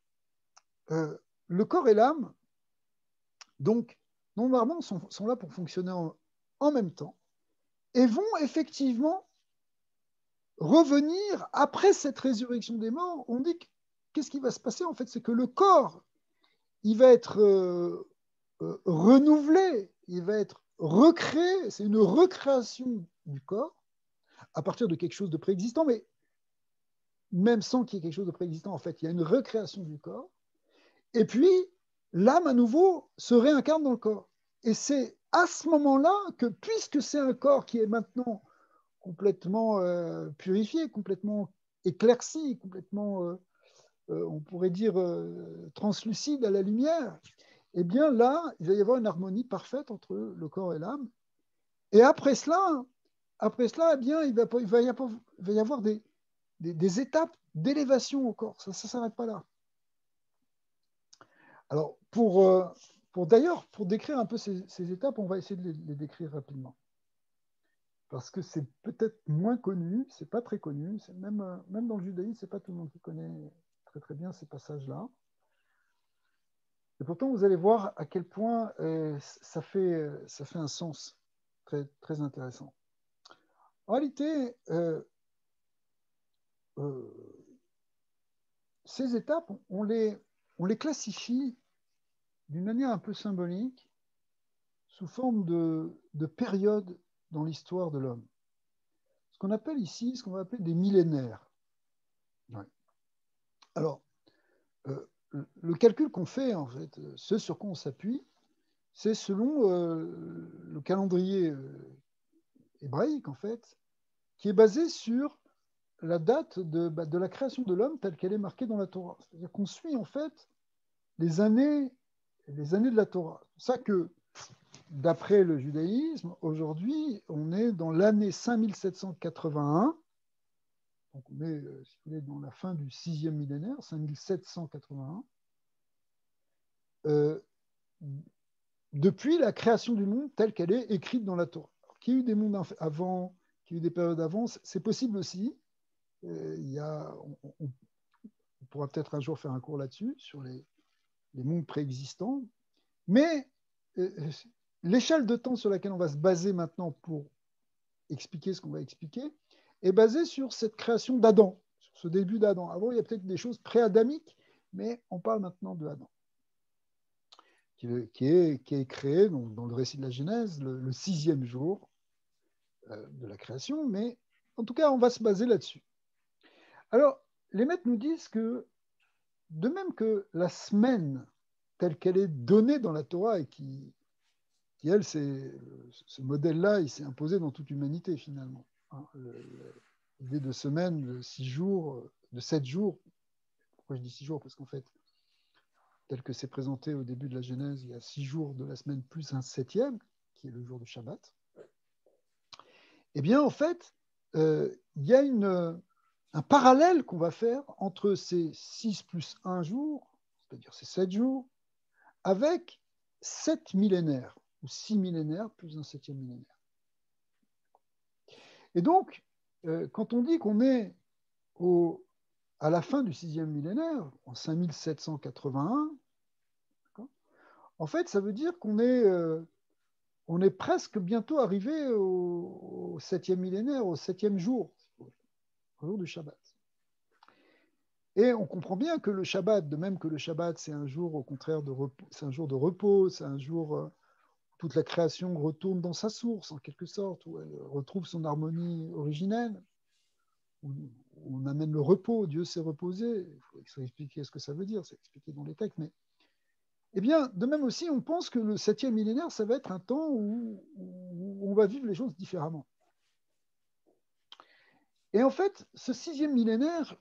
le corps et l'âme, donc, normalement, sont là pour fonctionner en même temps et vont effectivement revenir après cette résurrection des morts. On dit qu'est-ce qui va se passer en fait, c'est que le corps, il va être renouvelé, il va être recréé, c'est une recréation du corps à partir de quelque chose de préexistant, mais même sans qu'il y ait quelque chose de préexistant, en fait, il y a une recréation du corps. Et puis, l'âme, à nouveau, se réincarne dans le corps. Et c'est à ce moment-là que, puisque c'est un corps qui est maintenant complètement purifié, complètement éclairci, complètement, on pourrait dire, translucide à la lumière, eh bien là, il va y avoir une harmonie parfaite entre le corps et l'âme. Et après cela, eh bien, il va y avoir des étapes d'élévation au corps. Ça ne s'arrête pas là. Alors, d'ailleurs, pour décrire un peu ces étapes, on va essayer de les décrire rapidement. Parce que c'est peut-être moins connu, c'est pas très connu, même dans le judaïsme, c'est pas tout le monde qui connaît très très bien ces passages-là. Et pourtant, vous allez voir à quel point ça fait un sens très, très intéressant. En réalité, ces étapes, on les classifie d'une manière un peu symbolique sous forme de périodes dans l'histoire de l'homme. Ce qu'on appelle ici, ce qu'on va appeler des millénaires. Ouais. Alors, le calcul qu'on fait, en fait, ce sur quoi on s'appuie, c'est selon le calendrier hébraïque, en fait, qui est basé sur la date de la création de l'homme telle qu'elle est marquée dans la Torah. C'est-à-dire qu'on suit, en fait, les années de la Torah. C'est pour ça que, d'après le judaïsme, aujourd'hui, on est dans l'année 5781. Donc on est, si vous voulez, dans la fin du 6e millénaire, 5781. Depuis la création du monde telle qu'elle est écrite dans la Torah. Qu'il y ait eu des mondes avant, qu'il y ait eu des périodes avant, c'est possible aussi. On pourra peut-être un jour faire un cours là-dessus, sur les mondes préexistants. Mais l'échelle de temps sur laquelle on va se baser maintenant pour expliquer ce qu'on va expliquer est basée sur cette création d'Adam, sur ce début d'Adam. Avant, il y a peut-être des choses pré-adamiques, mais on parle maintenant de Adam, qui est créé donc, dans le récit de la Genèse le 6e jour de la création, mais en tout cas, on va se baser là-dessus. Alors, les maîtres nous disent que, de même que la semaine telle qu'elle est donnée dans la Torah et qui elle, ce modèle-là, il s'est imposé dans toute l'humanité finalement. L'idée de semaine, de 6 jours, de 7 jours. Pourquoi je dis 6 jours? Parce qu'en fait, tel que c'est présenté au début de la Genèse, il y a 6 jours de la semaine plus un 7e, qui est le jour du Shabbat. Eh bien, en fait, il y a un parallèle qu'on va faire entre ces 6 plus 1 jour, c'est-à-dire ces 7 jours, avec 7 millénaires, ou 6 millénaires plus un 7e millénaire. Et donc, quand on dit qu'on est à la fin du 6e millénaire, en 5781, en fait, ça veut dire qu'on est presque bientôt arrivé au 7e millénaire, au 7e jour, au jour du Shabbat. Et on comprend bien que le Shabbat, de même que le Shabbat, c'est un jour au contraire de repos, c'est un jour de repos, c'est un jour où toute la création retourne dans sa source, en quelque sorte, où elle retrouve son harmonie originelle, où on amène le repos, Dieu s'est reposé. Il faut expliquer ce que ça veut dire, c'est expliqué dans les textes, mais eh bien, de même aussi, on pense que le 7e millénaire, ça va être un temps où on va vivre les choses différemment. Et en fait, ce 6e millénaire,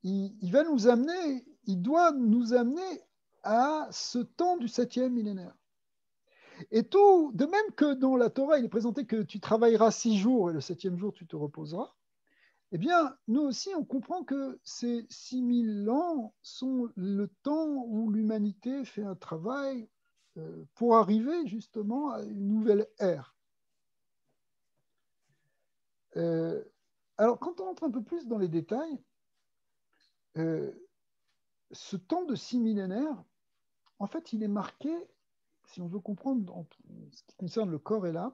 il va nous amener, il doit nous amener à ce temps du 7e millénaire. Et tout, de même que dans la Torah, il est présenté que tu travailleras 6 jours et le 7e jour, tu te reposeras, eh bien, nous aussi, on comprend que ces 6000 ans sont le temps où l'humanité fait un travail pour arriver justement à une nouvelle ère. Alors, quand on entre un peu plus dans les détails, ce temps de 6 millénaires, en fait, il est marqué, si on veut comprendre en ce qui concerne le corps et l'âme,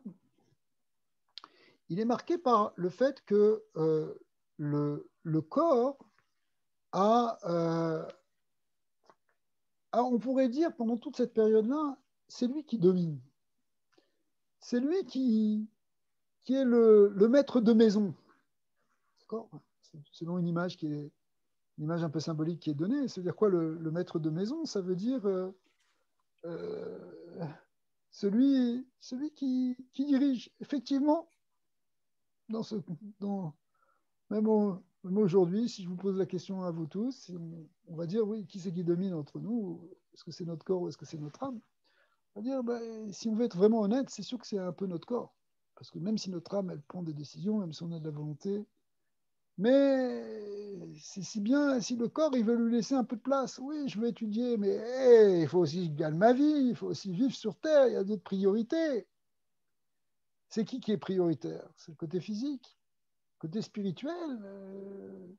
il est marqué par le fait que le corps a, on pourrait dire, pendant toute cette période-là, c'est lui qui domine. C'est lui qui est le maître de maison. D'accord ? Selon une image qui est une image un peu symbolique qui est donnée. Ça veut dire quoi le maître de maison? Ça veut dire celui qui dirige. Effectivement, même aujourd'hui, si je vous pose la question à vous tous, on va dire, oui, qui c'est qui domine entre nous? Est-ce que c'est notre corps ou est-ce que c'est notre âme? On va dire, si on veut être vraiment honnête, c'est sûr que c'est un peu notre corps. Parce que même si notre âme, elle prend des décisions, même si on a de la volonté, mais c'est si bien, si le corps, il veut lui laisser un peu de place. Oui, je veux étudier, mais hey, il faut aussi que je gagne ma vie, il faut aussi vivre sur Terre, il y a d'autres priorités. C'est qui est prioritaire? C'est le côté physique, le côté spirituel.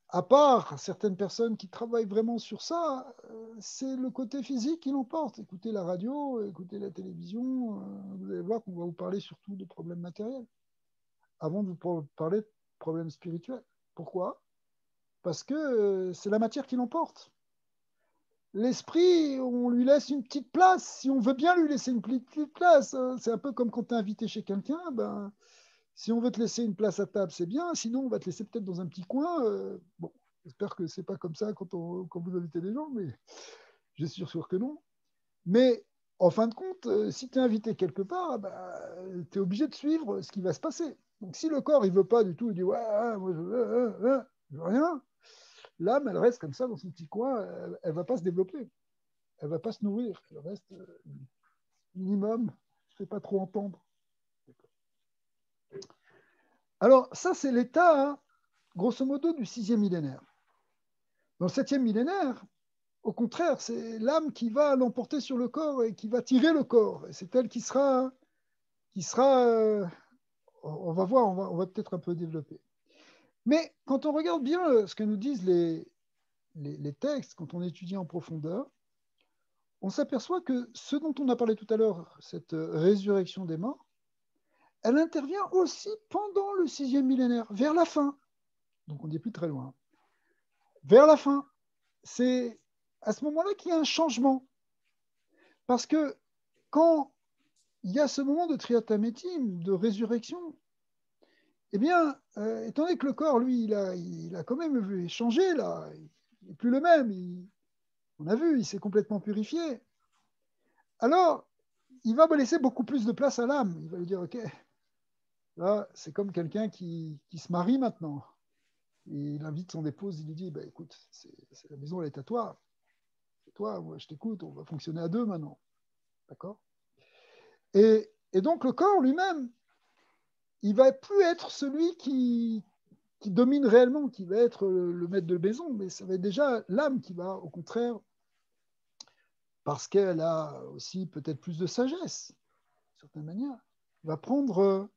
À part certaines personnes qui travaillent vraiment sur ça, c'est le côté physique qui l'emporte. Écoutez la radio, écoutez la télévision, vous allez voir qu'on va vous parler surtout de problèmes matériels, avant de vous parler de problèmes spirituels. Pourquoi? Parce que c'est la matière qui l'emporte. L'esprit, on lui laisse une petite place, si on veut bien lui laisser une petite place. C'est un peu comme quand tu es invité chez quelqu'un, si on veut te laisser une place à table, c'est bien, sinon on va te laisser peut-être dans un petit coin. Bon, j'espère que c'est pas comme ça quand vous invitez des gens, mais je suis sûr que non. Mais en fin de compte, si tu es invité quelque part, tu es obligé de suivre ce qui va se passer. Donc si le corps il veut pas du tout, il dit ouais, moi je veux rien, l'âme elle reste comme ça dans son petit coin, elle va pas se développer, elle va pas se nourrir, elle reste minimum, je ne fais pas trop entendre. Alors ça c'est l'état, hein, grosso modo, du 6e millénaire. Dans le 7e millénaire, au contraire, c'est l'âme qui va l'emporter sur le corps et qui va tirer le corps. Et c'est elle qui sera on va voir, on va peut-être un peu développer. Mais quand on regarde bien ce que nous disent les textes, quand on étudie en profondeur, on s'aperçoit que ce dont on a parlé tout à l'heure, cette résurrection des morts, elle intervient aussi pendant le 6e millénaire, vers la fin. Donc on n'est plus très loin. Vers la fin. c'est à ce moment-là qu'il y a un changement. Parce que quand il y a ce moment de triatamétime, de résurrection, eh bien, étant donné que le corps, lui, il a quand même changé, là, il n'est plus le même, on a vu, il s'est complètement purifié. Alors, il va laisser beaucoup plus de place à l'âme. Il va lui dire, OK, là, c'est comme quelqu'un qui se marie maintenant. Et il invite son épouse, il lui dit, bah, écoute, la maison, elle est à toi. C'est toi, moi, je t'écoute, on va fonctionner à deux maintenant. D'accord? Et donc, le corps lui-même, il ne va plus être celui qui domine réellement, qui va être le maître de maison, mais ça va être déjà l'âme qui va, au contraire, parce qu'elle a aussi peut-être plus de sagesse, d'une certaine manière, va prendre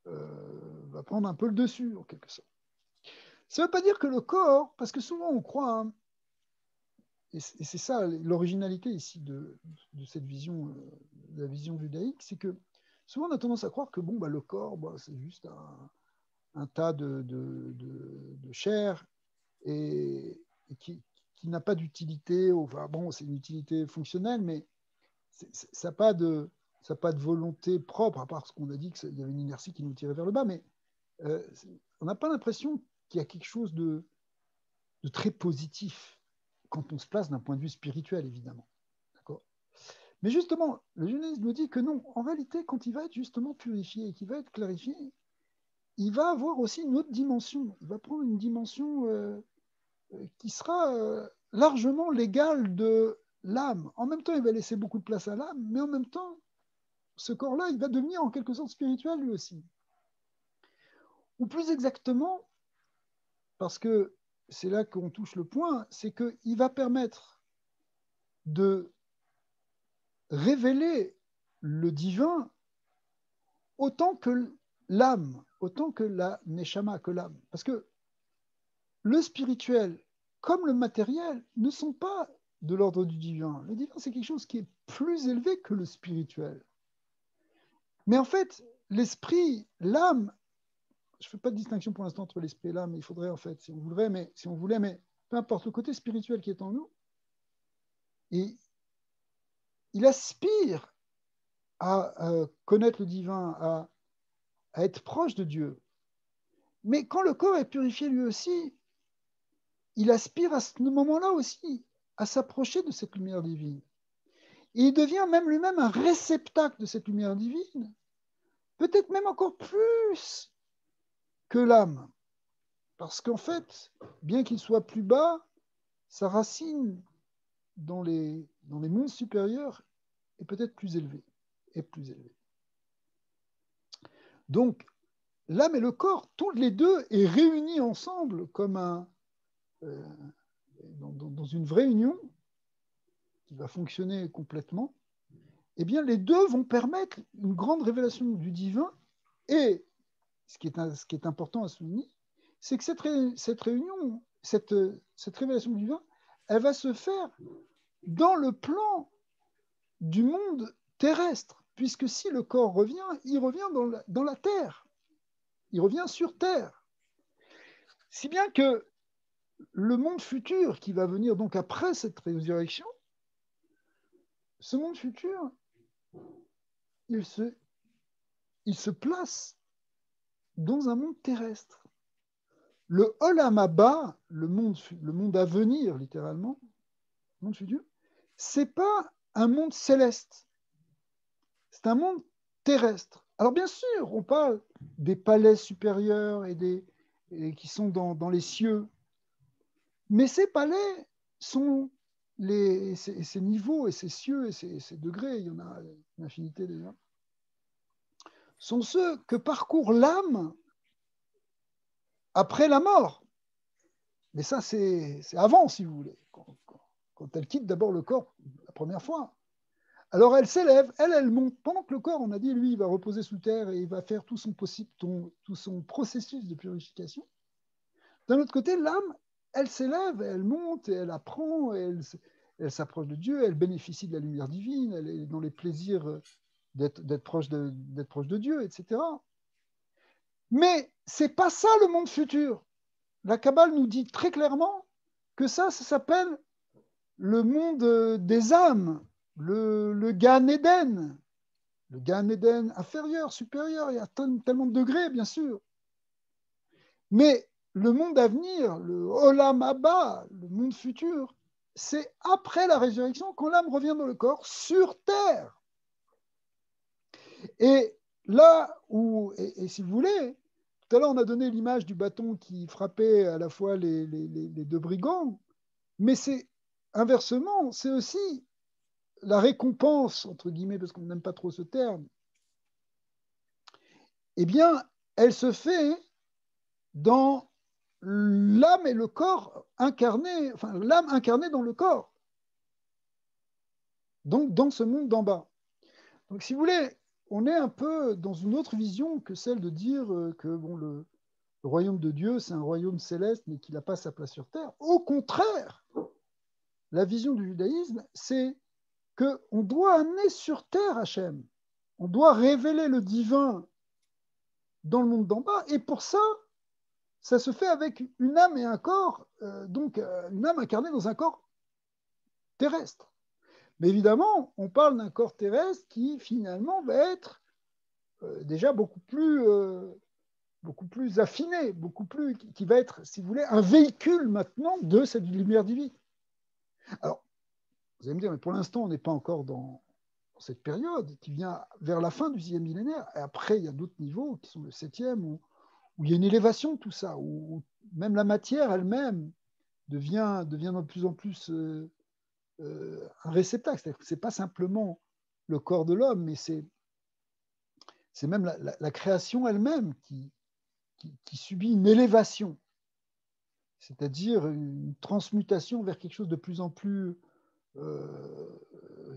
un peu le dessus, en quelque sorte. Ça ne veut pas dire que le corps, parce que souvent on croit, hein, et c'est ça l'originalité ici de cette vision, de la vision judaïque, c'est que souvent on a tendance à croire que bon, bah, le corps, bah, c'est juste un tas de chair et qui n'a pas d'utilité, enfin bon, c'est une utilité fonctionnelle, mais ça n'a pas de volonté propre, à part ce qu'on a dit qu'il y avait une inertie qui nous tirait vers le bas, mais on n'a pas l'impression qu'il y a quelque chose de très positif quand on se place d'un point de vue spirituel, évidemment. D'accord ? Mais justement, le judaïsme nous dit que non, en réalité, quand il va être justement purifié et qu'il va être clarifié, il va avoir aussi une autre dimension. Il va prendre une dimension qui sera largement l'égale de l'âme. En même temps, il va laisser beaucoup de place à l'âme, mais en même temps, ce corps-là, il va devenir en quelque sorte spirituel lui aussi. Ou plus exactement, parce que c'est là qu'on touche le point, c'est qu'il va permettre de révéler le divin autant que l'âme, autant que la neshama, que l'âme. Parce que le spirituel comme le matériel ne sont pas de l'ordre du divin. Le divin, c'est quelque chose qui est plus élevé que le spirituel. Mais en fait, l'esprit, l'âme, je ne fais pas de distinction pour l'instant entre l'esprit et l'âme, il faudrait en fait, si on voulait, mais peu importe le côté spirituel qui est en nous, et il aspire à connaître le divin, à être proche de Dieu. Mais quand le corps est purifié lui aussi, il aspire à ce moment-là aussi à s'approcher de cette lumière divine. Et il devient même lui-même un réceptacle de cette lumière divine, peut-être même encore plus que l'âme. Parce qu'en fait, bien qu'il soit plus bas, sa racine dans les mondes supérieurs est peut-être plus élevée. Donc, l'âme et le corps, tous les deux, est réunis ensemble comme dans une vraie union qui va fonctionner complètement. Eh bien, les deux vont permettre une grande révélation du divin. Et ce qui est important à souligner, c'est que cette réunion, cette révélation du divin, elle va se faire dans le plan du monde terrestre, puisque si le corps revient, il revient dans la terre, il revient sur terre. Si bien que le monde futur qui va venir donc après cette résurrection, ce monde futur, il se place dans un monde terrestre. Le Olam Haba, le monde à venir, littéralement, le monde futur, c'est pas un monde céleste, c'est un monde terrestre. Alors bien sûr, on parle des palais supérieurs et qui sont dans les cieux, mais ces palais sont ces niveaux et ces cieux et ces degrés, il y en a une infinité déjà, sont ceux que parcourt l'âme après la mort. Mais ça, c'est avant, si vous voulez, quand elle quitte d'abord le corps la première fois. Alors elle s'élève, elle monte. Pendant que le corps, on a dit, lui, il va reposer sous terre et il va faire tout son processus de purification. D'un autre côté, l'âme, elle s'élève, elle monte, et elle apprend, elle s'approche de Dieu, elle bénéficie de la lumière divine, elle est dans les plaisirs d'être proche de Dieu, etc. Mais c'est pas ça le monde futur. La Kabbale nous dit très clairement que ça s'appelle le monde des âmes, le Gan Eden. Le Gan Eden inférieur, supérieur, il y a tellement de degrés, bien sûr. Mais le monde à venir, le Olam Abba, le monde futur, c'est après la résurrection, quand l'âme revient dans le corps, sur terre. Et là où, et si vous voulez, tout à l'heure on a donné l'image du bâton qui frappait à la fois les deux brigands, mais c'est inversement, c'est aussi la récompense, entre guillemets, parce qu'on n'aime pas trop ce terme, eh bien, elle se fait dans l'âme et le corps incarnés, enfin l'âme incarnée dans le corps, donc dans ce monde d'en bas. Donc si vous voulez, on est un peu dans une autre vision que celle de dire que bon, le royaume de Dieu, c'est un royaume céleste, mais qu'il n'a pas sa place sur terre. Au contraire, la vision du judaïsme, c'est qu'on doit amener sur terre Hachem. On doit révéler le divin dans le monde d'en bas, et pour ça, ça se fait avec une âme et un corps, donc une âme incarnée dans un corps terrestre. Mais évidemment, on parle d'un corps terrestre qui finalement va être déjà beaucoup plus affiné, qui va être, si vous voulez, un véhicule maintenant de cette lumière divine. Alors, vous allez me dire, mais pour l'instant, on n'est pas encore dans cette période qui vient vers la fin du 6e millénaire. Et après, il y a d'autres niveaux qui sont le 7e, où il y a une élévation de tout ça, où même la matière elle-même devient de plus en plus un réceptacle. C'est-à-dire que ce n'est pas simplement le corps de l'homme, mais c'est même la création elle-même qui subit une élévation, c'est-à-dire une transmutation vers quelque chose de plus en plus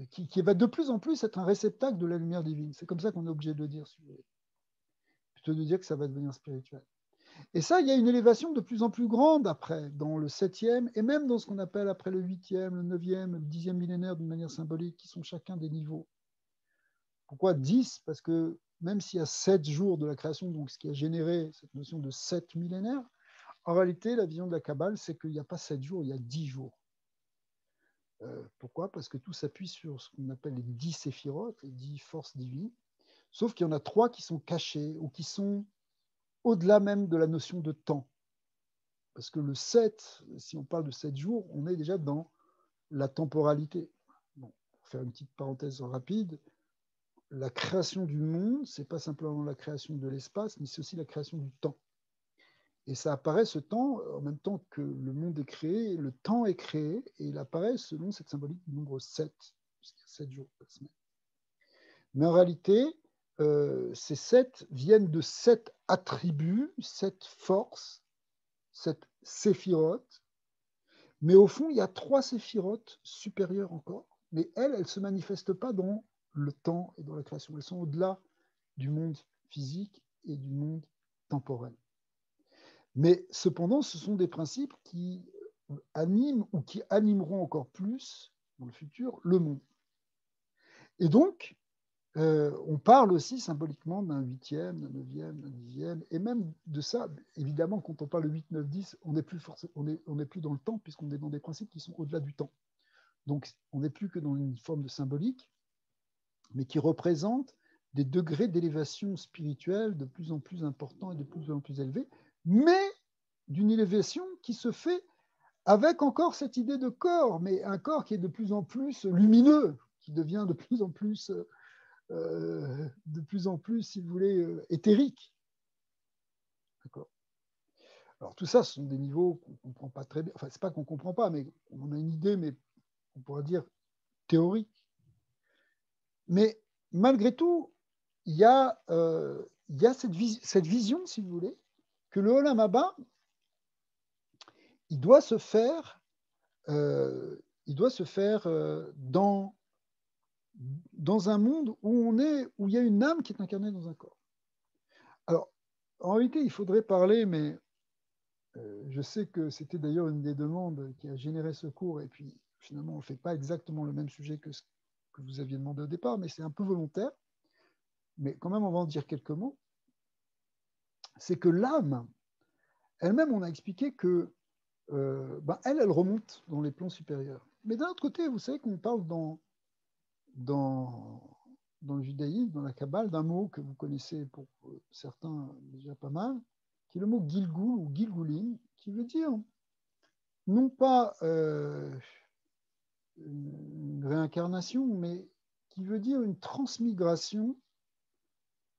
qui va de plus en plus être un réceptacle de la lumière divine. C'est comme ça qu'on est obligé de le dire, plutôt de dire que ça va devenir spirituel. Et ça, il y a une élévation de plus en plus grande après, dans le 7e, et même dans ce qu'on appelle après le 8e, le 9e, le 10e millénaire d'une manière symbolique, qui sont chacun des niveaux. Pourquoi 10? Parce que même s'il y a 7 jours de la création, donc ce qui a généré cette notion de 7 millénaires, en réalité, la vision de la Kabbale, c'est qu'il n'y a pas 7 jours, il y a 10 jours. Pourquoi? Parce que tout s'appuie sur ce qu'on appelle les 10 séphirotes, les 10 forces divines, sauf qu'il y en a 3 qui sont cachées ou qui sont au-delà même de la notion de temps. Parce que le 7, si on parle de 7 jours, on est déjà dans la temporalité. Bon, pour faire une petite parenthèse rapide, la création du monde, ce n'est pas simplement la création de l'espace, mais c'est aussi la création du temps. Et ça apparaît, ce temps, en même temps que le monde est créé, le temps est créé, et il apparaît selon cette symbolique du nombre 7, puisqu'il y a 7 jours par semaine. Mais en réalité, ces 7 viennent de 7 attributs, 7 forces, 7 séphirotes, mais au fond, il y a 3 séphirotes supérieures encore, mais elles ne se manifestent pas dans le temps et dans la création. Elles sont au-delà du monde physique et du monde temporel. Mais cependant, ce sont des principes qui animent ou qui animeront encore plus dans le futur le monde. Et donc, on parle aussi symboliquement d'un 8e, d'un 9e, d'un 10e, et même de ça, évidemment, quand on parle de 8, 9, 10, on n'est plus dans le temps, puisqu'on est dans des principes qui sont au-delà du temps. Donc, on n'est plus que dans une forme de symbolique, mais qui représente des degrés d'élévation spirituelle de plus en plus importants et de plus en plus élevés, mais d'une élévation qui se fait avec encore cette idée de corps, mais un corps qui est de plus en plus lumineux, qui devient de plus en plus, si vous voulez, éthérique. D'accord. Alors tout ça, ce sont des niveaux qu'on ne comprend pas très bien. Enfin, c'est pas qu'on ne comprend pas, mais on en a une idée, mais on pourrait dire théorique. Mais malgré tout, il y a cette vision, si vous voulez, que le Olam Abba, il doit se faire dans un monde où il y a une âme qui est incarnée dans un corps. Alors, en réalité, il faudrait parler, mais je sais que c'était d'ailleurs une des demandes qui a généré ce cours, et puis finalement, on ne fait pas exactement le même sujet que ce que vous aviez demandé au départ, mais c'est un peu volontaire. Mais quand même, on va en dire quelques mots. C'est que l'âme, elle-même, on a expliqué que elle remonte dans les plans supérieurs. Mais d'un autre côté, vous savez qu'on parle dans le judaïsme, dans la Kabbale, d'un mot que vous connaissez pour certains déjà pas mal, qui est le mot Gilgul ou Gilgulim, qui veut dire non pas une réincarnation, mais qui veut dire une transmigration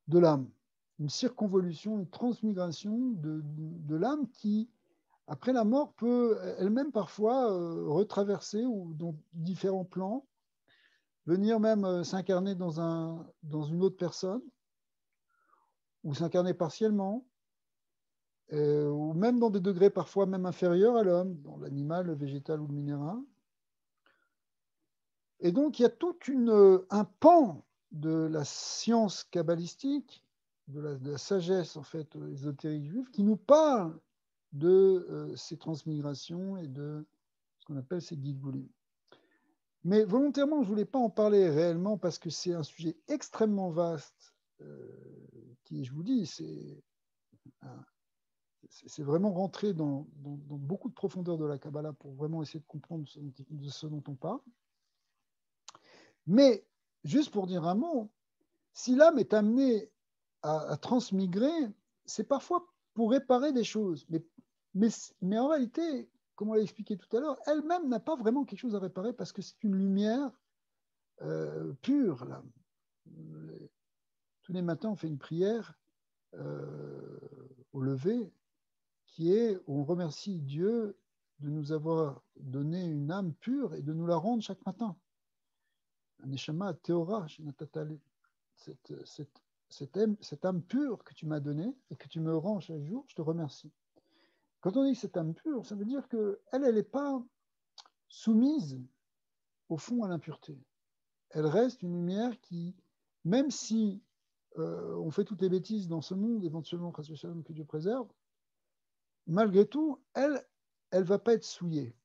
de l'âme, une circonvolution, une transmigration de l'âme qui, après la mort, peut elle-même parfois retraverser ou dans différents plans, venir même s'incarner dans une autre personne, ou s'incarner partiellement, ou même dans des degrés parfois même inférieurs à l'homme, dans l'animal, le végétal ou le minéral. Et donc, il y a tout un pan de la science kabbalistique, de la sagesse en fait ésotérique juive, qui nous parle de ces transmigrations et de ce qu'on appelle ces gilgulim. Mais volontairement, je ne voulais pas en parler réellement parce que c'est un sujet extrêmement vaste qui, je vous dis, c'est vraiment rentrer dans beaucoup de profondeur de la Kabbalah pour vraiment essayer de comprendre de ce dont on parle. Mais, juste pour dire un mot, si l'âme est amenée à transmigrer, c'est parfois pour réparer des choses. Mais en réalité, comme on l'a expliqué tout à l'heure, elle-même n'a pas vraiment quelque chose à réparer parce que c'est une lumière pure, l'âme. Tous les matins, on fait une prière au lever qui est où on remercie Dieu de nous avoir donné une âme pure et de nous la rendre chaque matin. Neshama Teora, cette âme pure que tu m'as donnée et que tu me rends chaque jour, je te remercie. Quand on dit cette âme pure, ça veut dire qu'elle n'est pas soumise au fond à l'impureté. Elle reste une lumière qui, même si on fait toutes les bêtises dans ce monde, éventuellement, que Dieu préserve, malgré tout, elle ne va pas être souillée.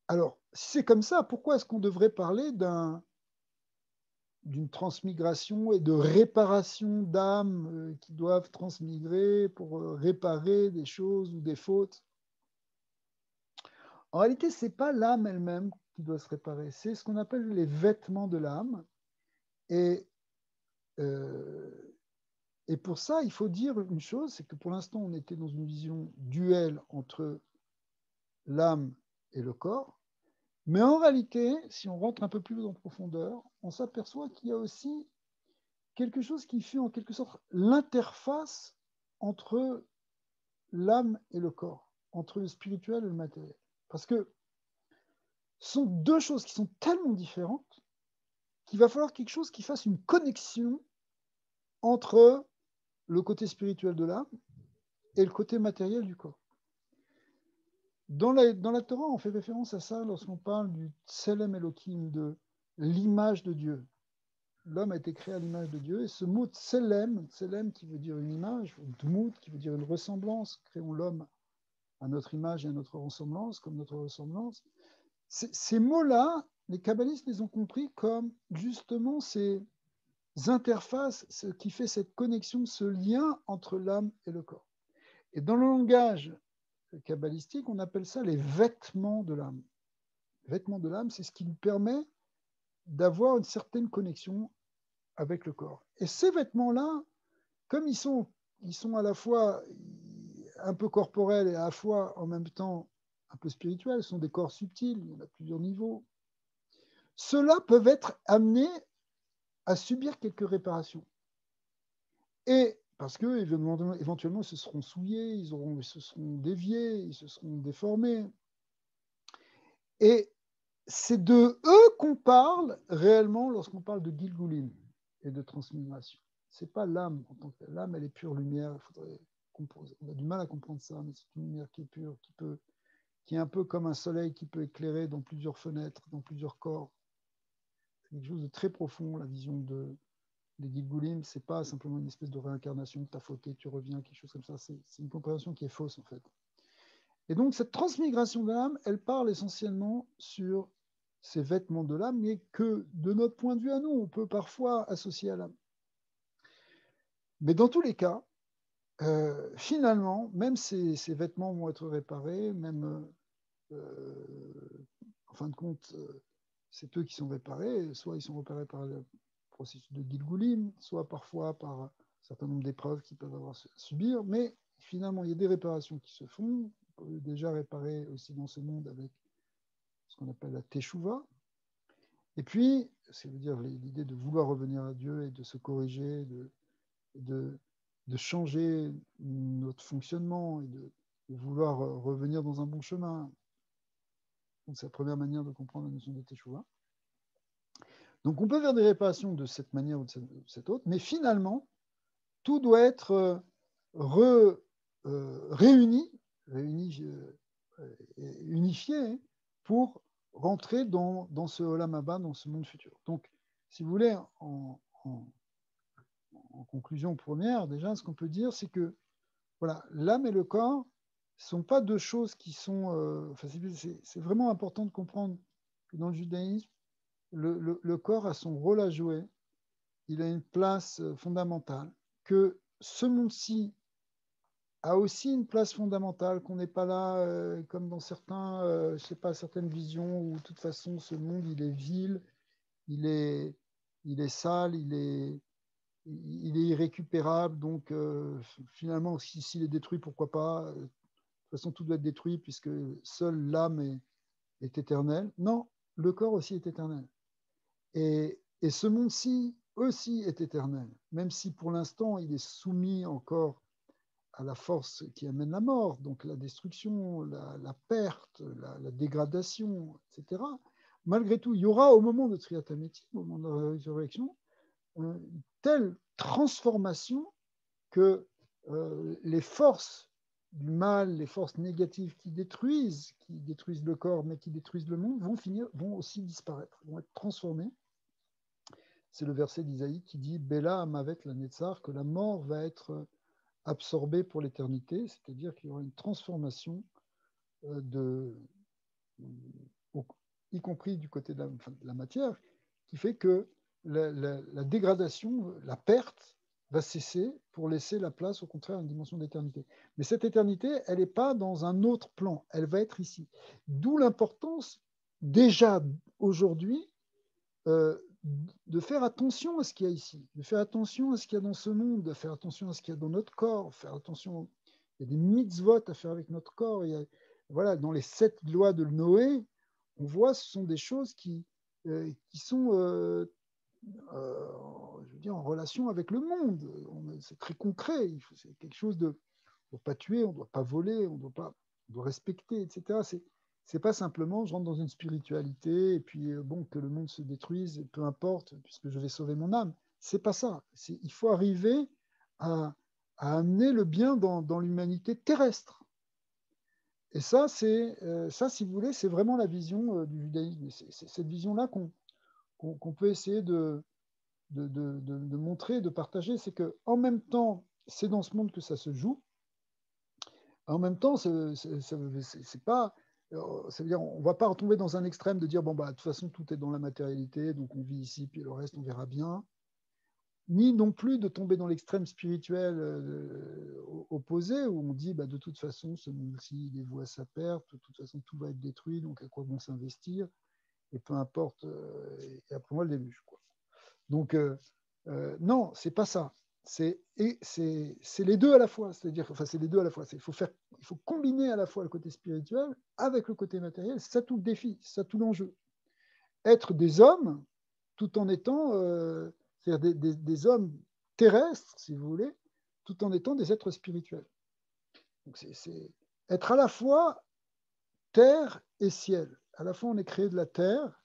Alors, si c'est comme ça, pourquoi est-ce qu'on devrait parler d'une transmigration et de réparation d'âmes qui doivent transmigrer pour réparer des choses ou des fautes? En réalité, ce n'est pas l'âme elle-même qui doit se réparer, c'est ce qu'on appelle les vêtements de l'âme. Et pour ça, il faut dire une chose, c'est que pour l'instant, on était dans une vision duelle entre l'âme et le corps. Mais en réalité, si on rentre un peu plus en profondeur, on s'aperçoit qu'il y a aussi quelque chose qui fait en quelque sorte l'interface entre l'âme et le corps, entre le spirituel et le matériel. Parce que ce sont deux choses qui sont tellement différentes qu'il va falloir quelque chose qui fasse une connexion entre le côté spirituel de l'âme et le côté matériel du corps. Dans la Torah, on fait référence à ça lorsqu'on parle du Tselem Elohim, de l'image de Dieu. L'homme a été créé à l'image de Dieu, et ce mot Tselem qui veut dire une image, ou Dmout qui veut dire une ressemblance, créons l'homme à notre image et à notre ressemblance, comme notre ressemblance. Ces mots-là, les kabbalistes les ont compris comme justement ces interfaces, ce qui fait cette connexion, ce lien entre l'âme et le corps. Et dans le langage kabbalistique, on appelle ça les vêtements de l'âme. Les vêtements de l'âme, c'est ce qui nous permet d'avoir une certaine connexion avec le corps. Et ces vêtements-là, comme ils sont à la fois un peu corporels et à la fois en même temps un peu spirituels, ce sont des corps subtils, il y en a plusieurs niveaux, ceux-là peuvent être amenés à subir quelques réparations. Et parce que éventuellement ils se seront souillés, ils se seront déviés, ils se seront déformés. Et c'est de eux qu'on parle réellement lorsqu'on parle de Gilgulim et de transmigration. Ce n'est pas l'âme en tant que telle. L'âme, elle est pure lumière. On a du mal à comprendre ça, mais c'est une lumière qui est pure, qui est un peu comme un soleil qui peut éclairer dans plusieurs fenêtres, dans plusieurs corps. C'est quelque chose de très profond, la vision des Gilgulim. Ce n'est pas simplement une espèce de réincarnation, tu as fauté, tu reviens, quelque chose comme ça. C'est une compréhension qui est fausse, en fait. Et donc, cette transmigration de l'âme, elle parle essentiellement sur ces vêtements de l'âme, mais que de notre point de vue à nous, on peut parfois associer à l'âme. Mais dans tous les cas, finalement, même ces vêtements vont être réparés, même en fin de compte, c'est eux qui sont réparés, soit ils sont réparés par le processus de Gilgulim, soit parfois par un certain nombre d'épreuves qu'ils peuvent avoir à subir, mais finalement, il y a des réparations qui se font. On peut déjà réparer aussi dans ce monde avec ce qu'on appelle la Teshuvah. Et puis, ça veut dire l'idée de vouloir revenir à Dieu et de se corriger, de changer notre fonctionnement et de vouloir revenir dans un bon chemin. Donc, c'est la première manière de comprendre la notion de Teshuvah. Donc, on peut faire des réparations de cette manière ou de cette autre, mais finalement, tout doit être réuni, unifié pour rentrer dans ce Olam Haba, dans ce monde futur. Donc, si vous voulez, en conclusion première, déjà, ce qu'on peut dire, c'est que voilà, l'âme et le corps ne sont pas deux choses qui sont... enfin, c'est vraiment important de comprendre que dans le judaïsme, le corps a son rôle à jouer, il a une place fondamentale, que ce monde-ci a aussi une place fondamentale, qu'on n'est pas là comme dans certains, je sais pas, certaines visions où de toute façon ce monde il est vil, il est, il est sale, il est irrécupérable, donc finalement s'il est détruit, pourquoi pas, de toute façon tout doit être détruit puisque seule l'âme est éternelle. Non, le corps aussi est éternel. Et ce monde-ci aussi est éternel, même si pour l'instant il est soumis encore à la force qui amène la mort, donc la destruction, la perte, la dégradation, etc. Malgré tout, il y aura au moment de Triat Hametim, au moment de la résurrection, une telle transformation que les forces du mal, les forces négatives qui détruisent le corps, mais qui détruisent le monde, vont aussi disparaître, vont être transformées. C'est le verset d'Isaïe qui dit Bela Amavet la Netzar, que la mort va être absorbée pour l'éternité, c'est-à-dire qu'il y aura une transformation y compris du côté de la matière, qui fait que la dégradation, la perte va cesser pour laisser la place, au contraire, à une dimension d'éternité. Mais cette éternité, elle n'est pas dans un autre plan, elle va être ici. D'où l'importance, déjà aujourd'hui, de faire attention à ce qu'il y a ici, de faire attention à ce qu'il y a dans ce monde, de faire attention à ce qu'il y a dans notre corps, faire attention, il y a des mitzvot à faire avec notre corps, voilà, dans les 7 lois de Noé, on voit ce sont des choses qui sont je veux dire, en relation avec le monde. C'est très concret, c'est quelque chose de... On ne doit pas tuer, on ne doit pas voler, on doit respecter, etc. C'est pas simplement je rentre dans une spiritualité et puis bon, que le monde se détruise, peu importe, puisque je vais sauver mon âme. C'est pas ça. Il faut arriver à amener le bien dans l'humanité terrestre. Et ça, si vous voulez, c'est vraiment la vision du judaïsme. C'est cette vision-là qu'on peut essayer de montrer, de partager. C'est qu'en même temps, c'est dans ce monde que ça se joue. En même temps, c'est pas... Ça veut dire, on ne va pas retomber dans un extrême de dire, bon, bah, de toute façon, tout est dans la matérialité, donc on vit ici, puis le reste, on verra bien. Ni non plus de tomber dans l'extrême spirituel opposé, où on dit, bah, de toute façon, ce monde-ci, il est voué à sa perte, de toute façon, tout va être détruit, donc à quoi bon s'investir, et peu importe, et après moi, le déluge, quoi. Donc, non, c'est pas ça. C'est les deux à la fois. C'est-à-dire, enfin, c'est les deux à la fois. Il faut combiner à la fois le côté spirituel avec le côté matériel. C'est ça tout le défi, c'est ça tout l'enjeu. Être des hommes tout en étant, c'est-à-dire des hommes terrestres, si vous voulez, tout en étant des êtres spirituels. Donc, c'est être à la fois terre et ciel. À la fois, on est créé de la terre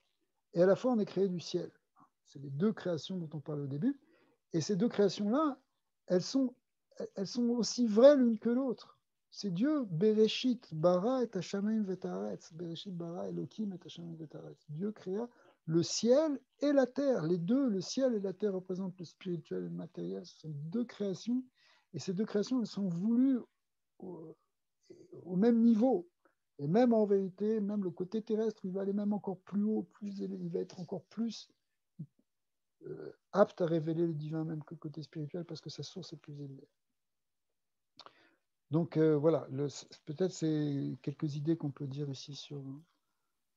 et à la fois, on est créé du ciel. C'est les deux créations dont on parlait au début. Et ces deux créations-là, elles sont aussi vraies l'une que l'autre. C'est Dieu, Bereshit, bara et Hashamayim vetaretz. Bereshit, bara, Elohim et Hashamayim vetaretz. Dieu créa le ciel et la terre. Les deux, le ciel et la terre, représentent le spirituel et le matériel. Ce sont deux créations. Et ces deux créations, elles sont voulues au même niveau. Et même en vérité, même le côté terrestre, il va aller même encore plus haut, il va être encore plus apte à révéler le divin même que le côté spirituel parce que sa source est plus élevée. Donc voilà, peut-être c'est quelques idées qu'on peut dire ici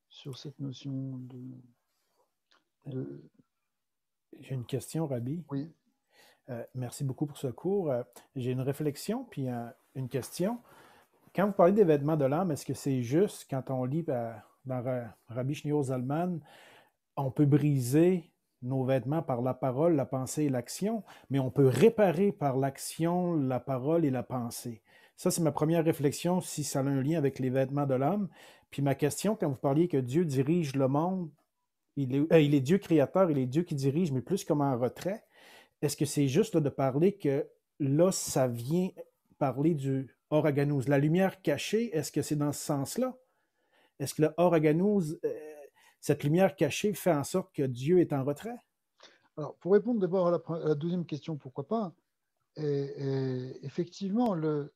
sur cette notion de...
J'ai une question, Rabbi.
Oui.
Merci beaucoup pour ce cours. J'ai une réflexion puis une question. Quand vous parlez des vêtements de l'âme, est-ce que c'est juste quand on lit dans Rabbi Shneur Zalman, on peut briser nos vêtements par la parole, la pensée et l'action, mais on peut réparer par l'action, la parole et la pensée. Ça, c'est ma première réflexion, si ça a un lien avec les vêtements de l'âme. Puis ma question, quand vous parliez que Dieu dirige le monde, il est Dieu créateur, il est Dieu qui dirige, mais plus comme en retrait, est-ce que c'est juste là, de parler que là, ça vient parler du Oraganous, la lumière cachée, est-ce que c'est dans ce sens-là? Est-ce que le Oraganous, cette lumière cachée fait en sorte que Dieu est en retrait?
Alors, pour répondre d'abord à la deuxième question, pourquoi pas, effectivement, la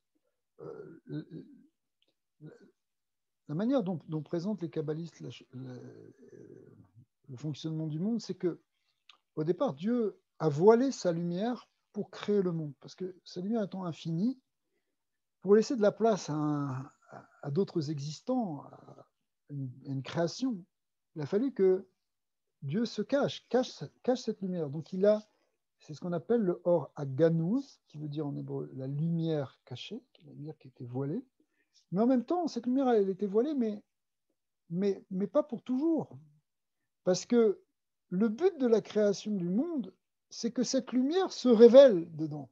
manière dont présentent les kabbalistes le fonctionnement du monde, c'est que au départ, Dieu a voilé sa lumière pour créer le monde, parce que sa lumière étant infinie, pour laisser de la place à d'autres existants, à une création, il a fallu que Dieu se cache cette lumière. Donc c'est ce qu'on appelle le Or Aganous, qui veut dire en hébreu la lumière cachée, la lumière qui était voilée. Mais en même temps, cette lumière, elle était voilée, mais pas pour toujours. Parce que le but de la création du monde, c'est que cette lumière se révèle dedans.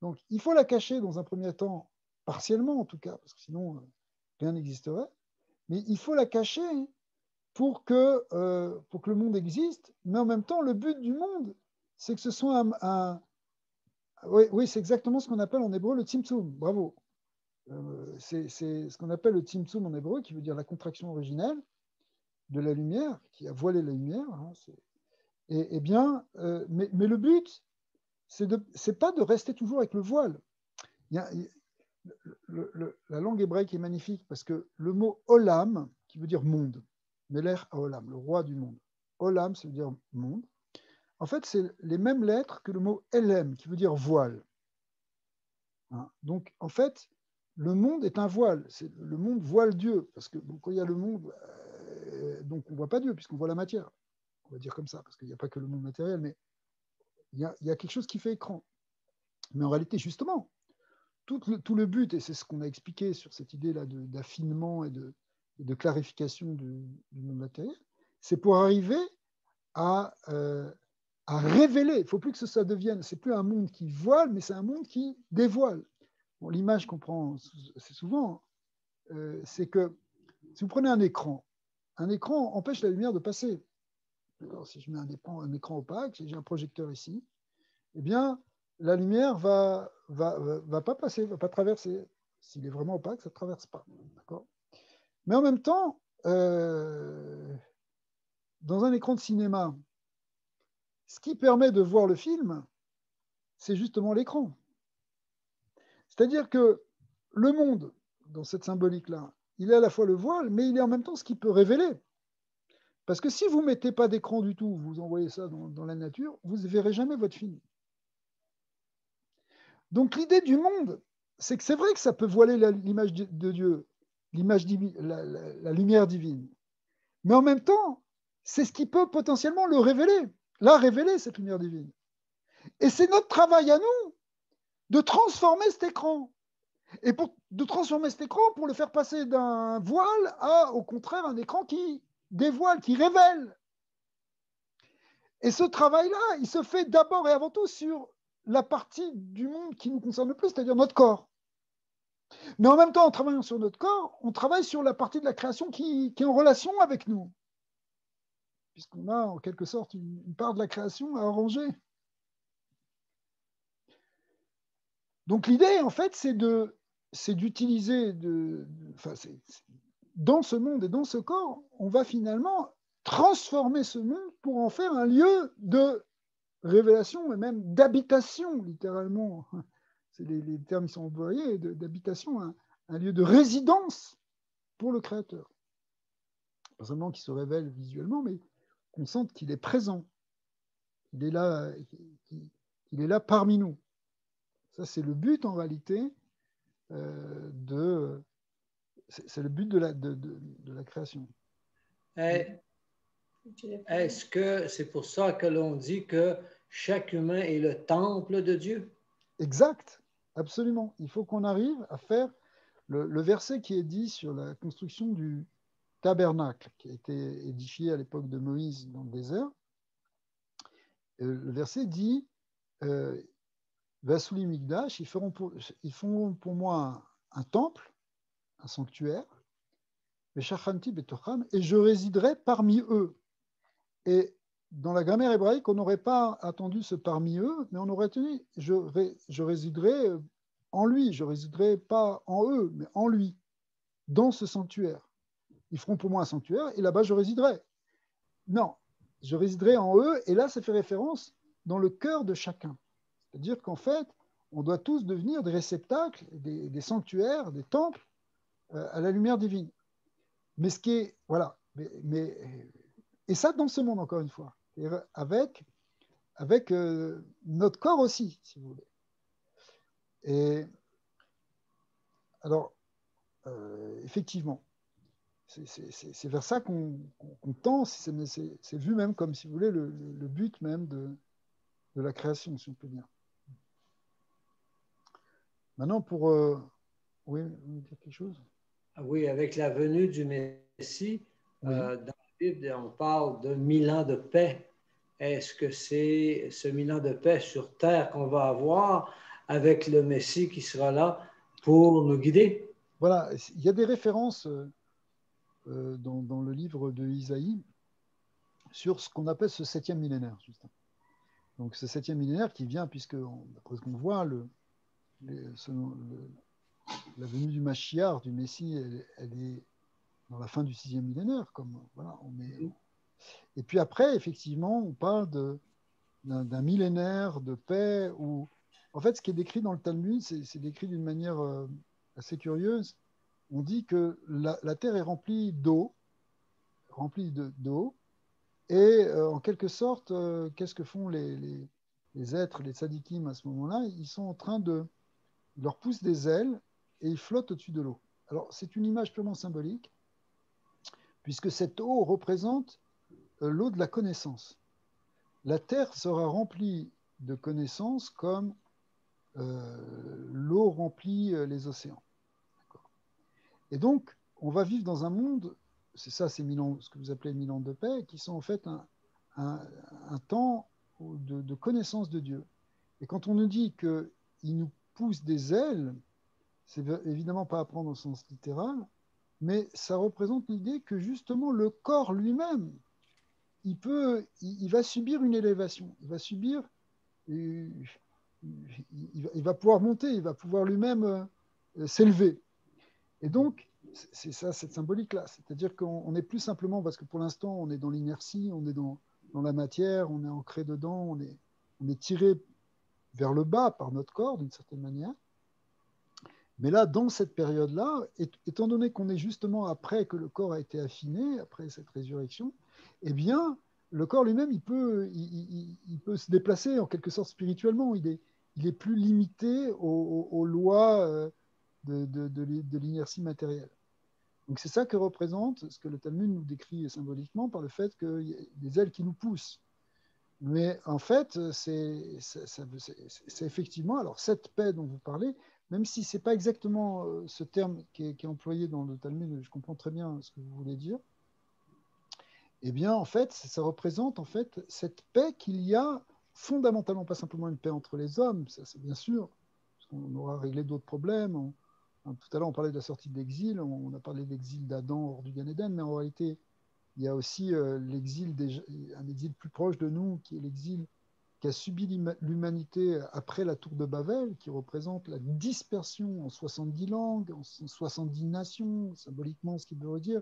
Donc, il faut la cacher dans un premier temps, partiellement en tout cas, parce que sinon, rien n'existerait. Mais il faut la cacher pour que le monde existe. Mais en même temps, le but du monde, c'est que ce soit oui, c'est exactement ce qu'on appelle en hébreu le tzimtzum. Bravo. C'est ce qu'on appelle le tzimtzum en hébreu, qui veut dire la contraction originelle de la lumière, qui a voilé la lumière. Hein, et bien, mais le but, c'est pas de rester toujours avec le voile. La langue hébraïque est magnifique parce que le mot olam, qui veut dire monde, Meler Olam, le roi du monde. Olam, ça veut dire monde. En fait, c'est les mêmes lettres que le mot Elem, qui veut dire voile. Hein. Donc, en fait, le monde est un voile. Le monde voile Dieu, parce que quand il y a le monde, donc on ne voit pas Dieu, puisqu'on voit la matière. On va dire comme ça, parce qu'il n'y a pas que le monde matériel, mais il y a quelque chose qui fait écran. Mais en réalité, justement, tout le but, et c'est ce qu'on a expliqué sur cette idée-là d'affinement et de clarification du monde matériel, c'est pour arriver à révéler. Il ne faut plus que ça devienne, c'est plus un monde qui voile, mais c'est un monde qui dévoile. Bon, l'image qu'on prend assez souvent, c'est que si vous prenez un écran empêche la lumière de passer. Si je mets un écran opaque, si j'ai un projecteur ici, eh bien, la lumière va pas passer, va pas traverser. S'il est vraiment opaque, ça ne traverse pas. D'accord. Mais en même temps, dans un écran de cinéma, ce qui permet de voir le film, c'est justement l'écran. C'est-à-dire que le monde, dans cette symbolique-là, il est à la fois le voile, mais il est en même temps ce qui peut révéler. Parce que si vous ne mettez pas d'écran du tout, vous envoyez ça dans la nature, vous ne verrez jamais votre film. Donc l'idée du monde, c'est que c'est vrai que ça peut voiler l'image de Dieu, l'image divine, la lumière divine. Mais en même temps, c'est ce qui peut potentiellement le révéler, la révéler, cette lumière divine. Et c'est notre travail à nous de transformer cet écran. Et de transformer cet écran pour le faire passer d'un voile à, au contraire, un écran qui dévoile, qui révèle. Et ce travail-là, il se fait d'abord et avant tout sur la partie du monde qui nous concerne le plus, c'est-à-dire notre corps. Mais en même temps, en travaillant sur notre corps, on travaille sur la partie de la création qui est en relation avec nous, puisqu'on a en quelque sorte une part de la création à arranger. Donc l'idée, en fait, c'est d'utiliser, dans ce monde et dans ce corps, on va finalement transformer ce monde pour en faire un lieu de révélation et même d'habitation, littéralement. C'est les termes qui sont employés, d'habitation, un lieu de résidence pour le Créateur. Pas seulement qu'il se révèle visuellement, mais qu'on sente qu'il est présent, qu'il est là parmi nous. Ça, c'est le but en réalité c'est le but de la création.
Est-ce que c'est pour ça que l'on dit que chaque humain est le temple de Dieu?
Exact, absolument. Il faut qu'on arrive à faire le verset qui est dit sur la construction du tabernacle, qui a été édifié à l'époque de Moïse dans le désert. Le verset dit Vasuli Migdash, ils feront pour moi un temple, un sanctuaire, et je résiderai parmi eux. Et dans la grammaire hébraïque, on n'aurait pas attendu ce parmi eux, mais on aurait tenu je résiderai en lui, je résiderai pas en eux, mais en lui, dans ce sanctuaire. Ils feront pour moi un sanctuaire, et là-bas je résiderai. Non, je résiderai en eux, et là ça fait référence dans le cœur de chacun. C'est-à-dire qu'en fait, on doit tous devenir des réceptacles, des sanctuaires, des temples à la lumière divine. Mais ce qui est, voilà, et ça dans ce monde, encore une fois, avec notre corps aussi, si vous voulez. Et alors, effectivement, c'est vers ça qu'on tend, c'est vu même comme, si vous voulez, le but même de la création, si on peut dire. Maintenant, pour... oui, vous voulez dire quelque chose?
Oui, avec la venue du Messie,
oui.
Dans la Bible, on parle de 1000 ans de paix. Est-ce que c'est ce 1000 ans de paix sur terre qu'on va avoir avec le Messie qui sera là pour nous guider?
Voilà, il y a des références dans le livre de Isaïe sur ce qu'on appelle ce 7e millénaire, justement. Donc ce 7e millénaire qui vient, puisque, d'après ce qu'on voit, la venue du Mashiach, du Messie, elle est dans la fin du 6e millénaire. Voilà, et puis après, effectivement, on parle d'un millénaire de paix où, en fait, ce qui est décrit dans le Talmud, c'est décrit d'une manière assez curieuse. On dit que la terre est remplie d'eau, et en quelque sorte, qu'est-ce que font les êtres, les tzadikim à ce moment-là? Ils sont en train ils leur poussent des ailes et ils flottent au-dessus de l'eau. Alors, c'est une image purement symbolique, puisque cette eau représente l'eau de la connaissance. La terre sera remplie de connaissances comme l'eau remplit les océans. Et donc, on va vivre dans un monde, c'est ça, c'est 1000 ans, ce que vous appelez 1000 ans de paix, qui sont en fait un temps de connaissance de Dieu. Et quand on nous dit qu'il nous pousse des ailes, c'est évidemment pas à prendre au sens littéral, mais ça représente l'idée que justement le corps lui-même, il va subir une élévation, il va subir, il va pouvoir monter, il va pouvoir lui-même s'élever. Et donc, c'est ça, cette symbolique-là. C'est-à-dire qu'on n'est plus simplement, parce que pour l'instant, on est dans l'inertie, on est dans la matière, on est ancré dedans, on est tiré vers le bas par notre corps, d'une certaine manière. Mais là, dans cette période-là, étant donné qu'on est justement après que le corps a été affiné, après cette résurrection, eh bien, le corps lui-même, il peut se déplacer en quelque sorte spirituellement. Il est plus limité aux lois de l'inertie matérielle. Donc c'est ça que représente ce que le Talmud nous décrit symboliquement par le fait qu'il y a des ailes qui nous poussent. Mais en fait, c'est effectivement, alors cette paix dont vous parlez, même si ce n'est pas exactement ce terme qui est employé dans le Talmud, je comprends très bien ce que vous voulez dire, eh bien en fait, ça représente en fait cette paix qu'il y a fondamentalement, pas simplement une paix entre les hommes, ça c'est bien sûr, parce qu'on aura réglé d'autres problèmes. Tout à l'heure, on parlait de la sortie de l'exil, on a parlé de l'exil d'Adam hors du Gan Eden, mais en réalité, il y a aussi un exil plus proche de nous, qui est l'exil qu'a subi l'humanité après la tour de Babel, qui représente la dispersion en 70 langues, en 70 nations, symboliquement, ce qui veut dire,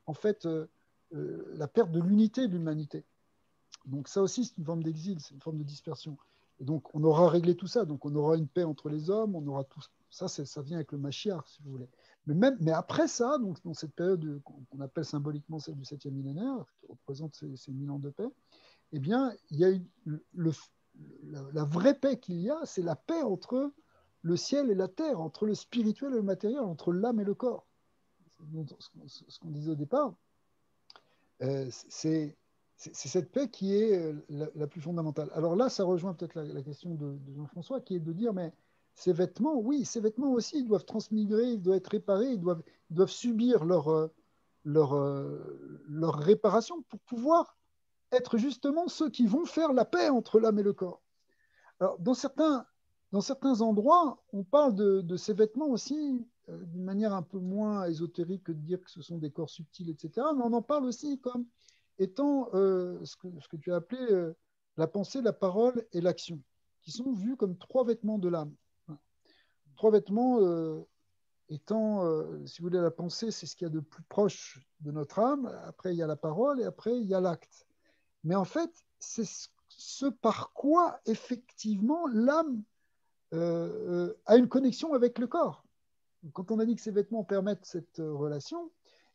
en fait, la perte de l'unité de l'humanité. Donc ça aussi, c'est une forme d'exil, c'est une forme de dispersion. Et donc, on aura réglé tout ça. Donc, on aura une paix entre les hommes, on aura tout ça. Ça vient avec le Mashiach, si vous voulez. Mais après ça, donc, dans cette période qu'on appelle symboliquement celle du 7e millénaire, qui représente ces 1000 ans de paix, eh bien, il y a la vraie paix qu'il y a, c'est la paix entre le ciel et la terre, entre le spirituel et le matériel, entre l'âme et le corps. Ce qu'on disait au départ, c'est cette paix qui est la plus fondamentale. Alors là, ça rejoint peut-être la question de Jean-François, qui est de dire, mais ces vêtements, oui, ces vêtements aussi, ils doivent transmigrer, ils doivent être réparés, ils doivent subir leur réparation pour pouvoir être justement ceux qui vont faire la paix entre l'âme et le corps. Alors, dans certains endroits, on parle de ces vêtements aussi d'une manière un peu moins ésotérique que de dire que ce sont des corps subtils, etc. Mais on en parle aussi comme étant ce que tu as appelé la pensée, la parole et l'action, qui sont vus comme trois vêtements de l'âme. Trois vêtements étant, si vous voulez, la pensée, c'est ce qu'il y a de plus proche de notre âme. Après, il y a la parole et après, il y a l'acte. Mais en fait, c'est ce par quoi, effectivement, l'âme a une connexion avec le corps. Quand on a dit que ces vêtements permettent cette relation,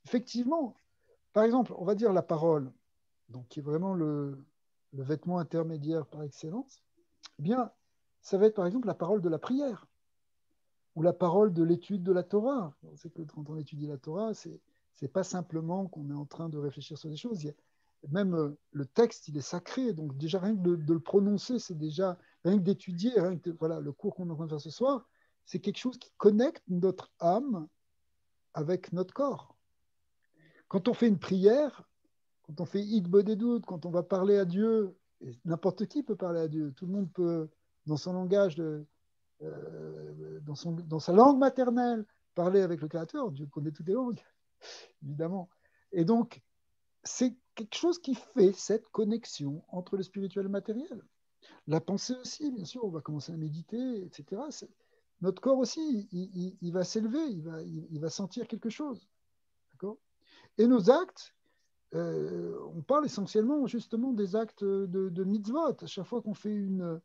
effectivement, par exemple, on va dire la parole, donc qui est vraiment le vêtement intermédiaire par excellence, eh bien, ça va être par exemple la parole de la prière ou la parole de l'étude de la Torah. On sait que quand on étudie la Torah, c'est pas simplement qu'on est en train de réfléchir sur des choses. Même le texte, il est sacré. Donc déjà, rien que de le prononcer, c'est déjà, rien que d'étudier, voilà, le cours qu'on est en train de faire ce soir, c'est quelque chose qui connecte notre âme avec notre corps. Quand on fait une prière, quand on fait Hit Bodedut, quand on va parler à Dieu, n'importe qui peut parler à Dieu, tout le monde peut, dans son langage, dans sa langue maternelle, parler avec le Créateur. Dieu connaît toutes les langues, évidemment. Et donc, c'est quelque chose qui fait cette connexion entre le spirituel et le matériel. La pensée aussi, bien sûr, on va commencer à méditer, etc. Notre corps aussi, il va s'élever, il va sentir quelque chose. D'accord ? Et nos actes, on parle essentiellement justement des actes de mitzvot. À chaque fois qu'on fait une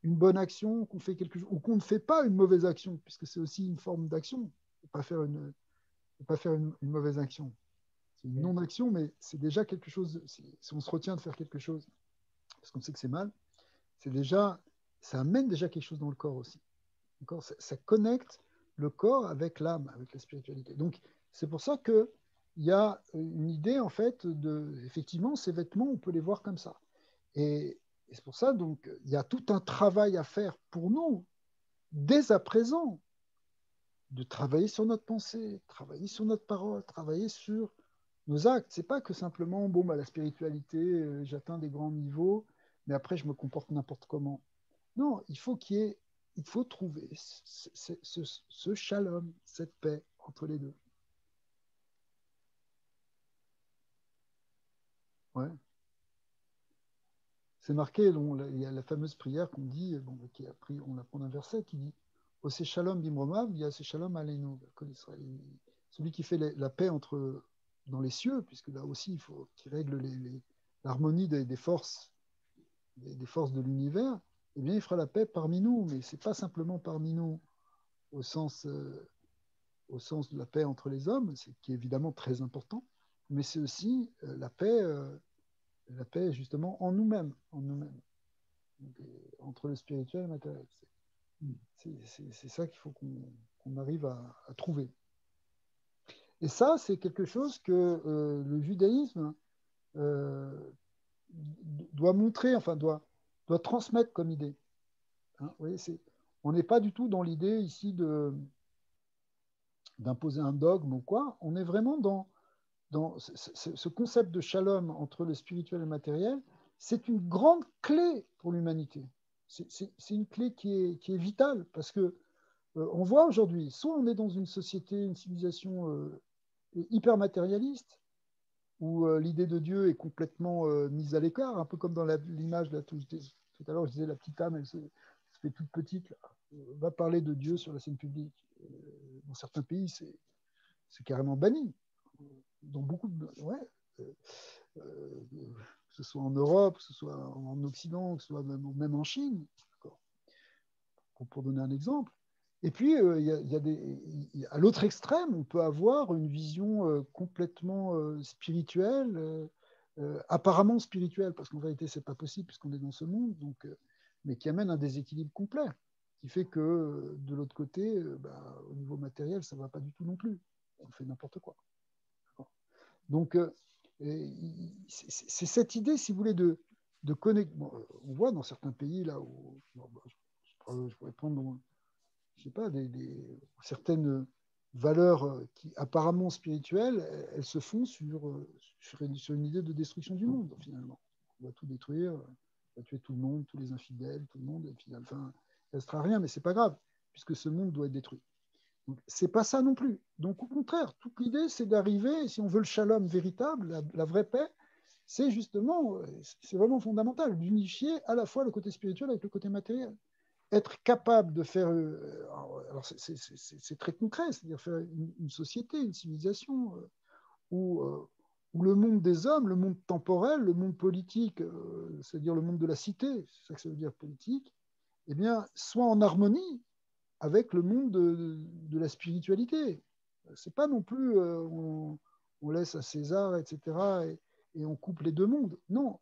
bonne action, qu'on fait quelque chose, ou qu'on ne fait pas une mauvaise action, puisque c'est aussi une forme d'action. Ne pas faire une mauvaise action. C'est une non-action, mais c'est déjà quelque chose. Si on se retient de faire quelque chose, parce qu'on sait que c'est mal, ça amène déjà quelque chose dans le corps aussi. Ça connecte le corps avec l'âme, avec la spiritualité. Donc, c'est pour ça qu'il y a une idée, en fait, effectivement, ces vêtements, on peut les voir comme ça. Et c'est pour ça, donc, il y a tout un travail à faire pour nous, dès à présent, de travailler sur notre pensée, travailler sur notre parole, travailler sur nos actes. C'est pas que simplement, bon, bah, la spiritualité, j'atteins des grands niveaux, mais après, je me comporte n'importe comment. Non, il faut trouver ce shalom, cette paix entre les deux. Ouais. C'est marqué, il y a la fameuse prière qu'on dit, bon, on apprend un verset qui dit Ose shalom bimromav, il y a ce shalom aleinu. Celui qui fait la paix dans les cieux, puisque là aussi, il faut qu'il règle l'harmonie des forces, des forces de l'univers, eh bien, il fera la paix parmi nous, mais ce n'est pas simplement parmi nous au sens de la paix entre les hommes, qui est évidemment très important, mais c'est aussi la paix justement en nous-mêmes, entre le spirituel et le matériel. C'est ça qu'il faut qu'on arrive à trouver. Et ça, c'est quelque chose que le judaïsme doit montrer, enfin doit transmettre comme idée. Hein, vous voyez, on n'est pas du tout dans l'idée ici d'imposer un dogme ou quoi. On est vraiment dans ce concept de shalom entre le spirituel et le matériel. C'est une grande clé pour l'humanité. C'est une clé qui est vitale parce que on voit aujourd'hui, soit on est dans une société, une civilisation hyper matérialiste, où l'idée de Dieu est complètement mise à l'écart, un peu comme dans l'image, là, tout à l'heure je disais la petite âme, elle se fait toute petite, là. Va parler de Dieu sur la scène publique. Dans certains pays, c'est carrément banni. Dans beaucoup de... Ouais, que ce soit en Europe, que ce soit en Occident, que ce soit même en Chine, pour donner un exemple. Et puis, à l'autre extrême, on peut avoir une vision complètement spirituelle, apparemment spirituelle, parce qu'en réalité, ce n'est pas possible puisqu'on est dans ce monde, mais qui amène un déséquilibre complet. qui fait que de l'autre côté, au niveau matériel, ça ne va pas du tout non plus. On fait n'importe quoi. Donc, c'est cette idée, si vous voulez, de connecter. Bon, on voit dans certains pays, là où je pourrais prendre, je sais pas, certaines valeurs qui apparemment spirituelles, elles se font sur une idée de destruction du monde, finalement. On va tout détruire, on va tuer tout le monde, tous les infidèles, tout le monde, et puis enfin, il ne restera rien, mais ce n'est pas grave, puisque ce monde doit être détruit. Ce n'est pas ça non plus. Donc, au contraire, toute l'idée, c'est d'arriver, si on veut le shalom véritable, la vraie paix, c'est justement, c'est vraiment fondamental, d'unifier à la fois le côté spirituel avec le côté matériel. Être capable de faire, alors c'est très concret, c'est-à-dire faire une société, une civilisation où le monde des hommes, le monde temporel, le monde politique, c'est-à-dire le monde de la cité, c'est ça que ça veut dire politique, eh bien, soit en harmonie avec le monde de la spiritualité. C'est pas non plus on laisse à César, etc., et on coupe les deux mondes. Non,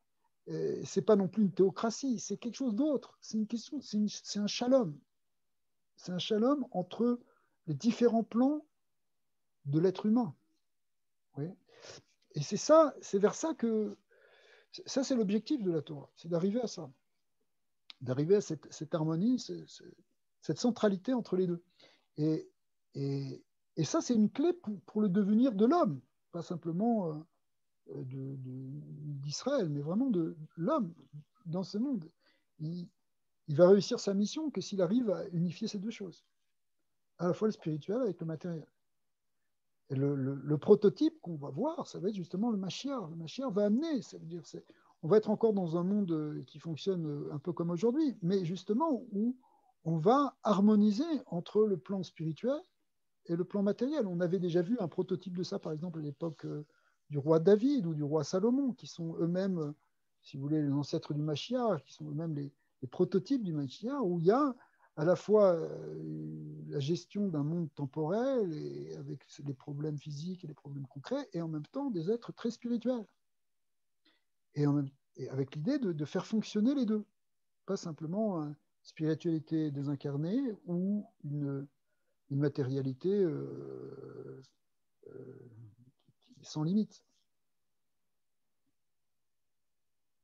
c'est pas non plus une théocratie, c'est quelque chose d'autre. C'est une question, c'est un shalom. C'est un shalom entre les différents plans de l'être humain. Oui. Et c'est ça, c'est vers ça que ça, c'est l'objectif de la Torah, c'est d'arriver à ça, d'arriver à cette harmonie, cette centralité entre les deux. Et ça, c'est une clé pour le devenir de l'homme, pas simplement d'Israël, mais vraiment de l'homme dans ce monde. Il va réussir sa mission que s'il arrive à unifier ces deux choses, à la fois le spirituel avec le matériel. Et le prototype qu'on va voir, ça va être justement le Mashiach. Le Mashiach va amener, ça veut dire, on va être encore dans un monde qui fonctionne un peu comme aujourd'hui, mais justement où on va harmoniser entre le plan spirituel et le plan matériel. On avait déjà vu un prototype de ça, par exemple, à l'époque du roi David ou du roi Salomon, qui sont eux-mêmes, si vous voulez, les ancêtres du Mashiach, qui sont eux-mêmes les prototypes du Mashiach, où il y a à la fois la gestion d'un monde temporel et avec les problèmes physiques et les problèmes concrets, et en même temps des êtres très spirituels. Et avec l'idée de faire fonctionner les deux, pas simplement une spiritualité désincarnée ou une matérialité sans limite.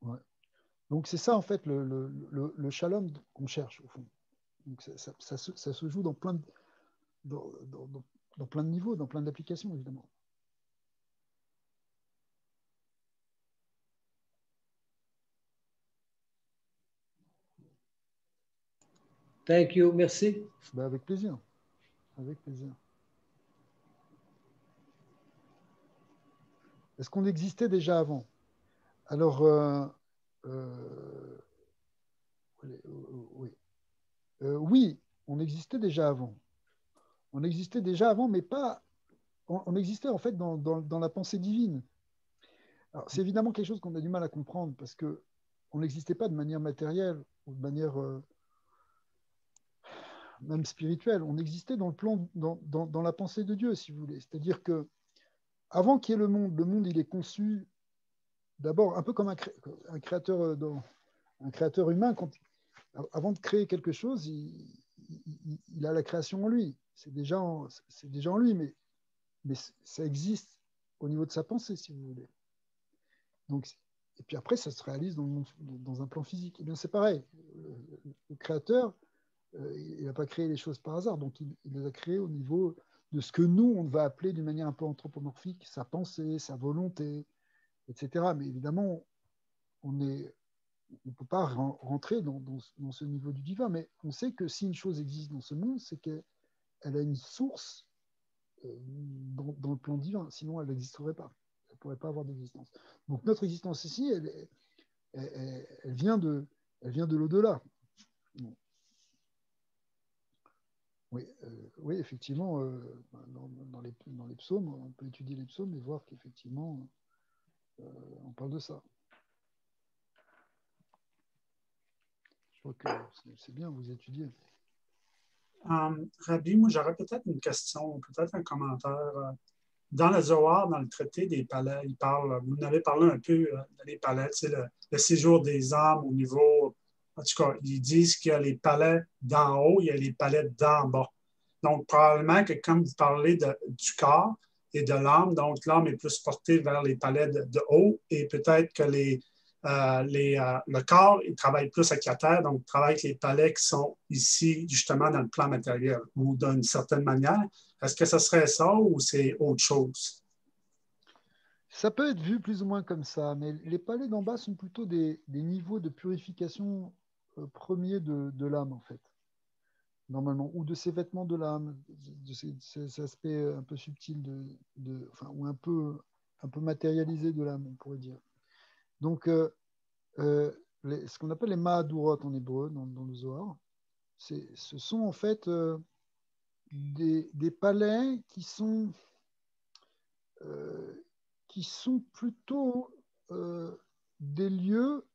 Ouais. Donc c'est ça en fait le shalom qu'on cherche au fond. Donc ça se joue dans plein de niveaux, dans plein d'applications évidemment.
Thank you, merci.
Ben avec plaisir. Avec plaisir. Est-ce qu'on existait déjà avant? Alors, oui. Oui, on existait déjà avant. On existait déjà avant, mais pas. On existait en fait dans la pensée divine. Alors, c'est évidemment quelque chose qu'on a du mal à comprendre parce que on n'existait pas de manière matérielle ou de manière même spirituelle. On existait dans le plan, dans la pensée de Dieu, si vous voulez. C'est-à-dire que avant qu'il y ait le monde, il est conçu d'abord un peu comme un créateur, un créateur humain. Avant de créer quelque chose, il a la création en lui. C'est déjà en lui, mais ça existe au niveau de sa pensée, si vous voulez. Donc, et puis après, ça se réalise dans un plan physique. Et bien, c'est pareil. Le créateur, il n'a pas créé les choses par hasard, donc il les a créées au niveau de ce que nous, on va appeler d'une manière un peu anthropomorphique sa pensée, sa volonté, etc. Mais évidemment, on ne peut pas rentrer dans ce niveau du divin, mais on sait que si une chose existe dans ce monde, c'est qu'elle a une source dans le plan divin, sinon elle n'existerait pas. Elle ne pourrait pas avoir d'existence. Donc notre existence ici, elle vient de l'au-delà. Bon. Oui, effectivement, dans les psaumes, on peut étudier les psaumes et voir qu'effectivement, on parle de ça. Je crois que c'est bien, vous étudiez.
Rabbi, moi, j'aurais peut-être une question, peut-être un commentaire. Dans le Zohar, dans le traité des palais, vous en avez parlé un peu des palais, le séjour des âmes au niveau En tout cas, ils disent qu'il y a les palais d'en haut, il y a les palais d'en bas. Donc, probablement que comme vous parlez du corps et de l'âme, donc l'âme est plus portée vers les palais de haut et peut-être que le corps, il travaille plus avec la terre, donc il travaille avec les palais qui sont ici, justement, dans le plan matériel ou d'une certaine manière. Est-ce que ce serait ça ou c'est autre chose?
Ça peut être vu plus ou moins comme ça, mais les palais d'en bas sont plutôt des niveaux de purification premiers de l'âme, en fait, normalement, ou de ces vêtements de l'âme, de ces aspects un peu subtils enfin, ou un peu matérialisés de l'âme, on pourrait dire. Donc, ce qu'on appelle les Mahadurot en hébreu, dans le Zohar, ce sont en fait des palais qui sont plutôt des lieux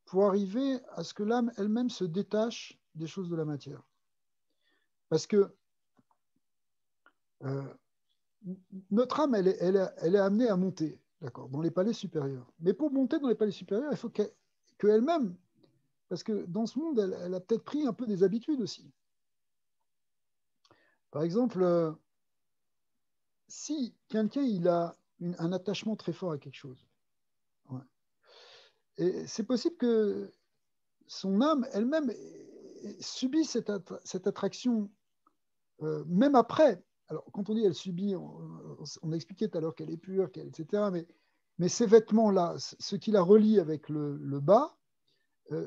pour arriver à ce que l'âme elle-même se détache des choses de la matière. Parce que notre âme, elle est amenée à monter, d'accord, dans les palais supérieurs. Mais pour monter dans les palais supérieurs, il faut qu'elle-même, parce que dans ce monde, elle a peut-être pris un peu des habitudes aussi. Par exemple, si quelqu'un il a un attachement très fort à quelque chose, ouais, et c'est possible que son âme elle-même subit cette attraction, même après. Alors, quand on dit elle subit, on a expliqué tout à l'heure qu'elle est pure, etc. Mais ces vêtements-là, ce qui la relie avec le bas,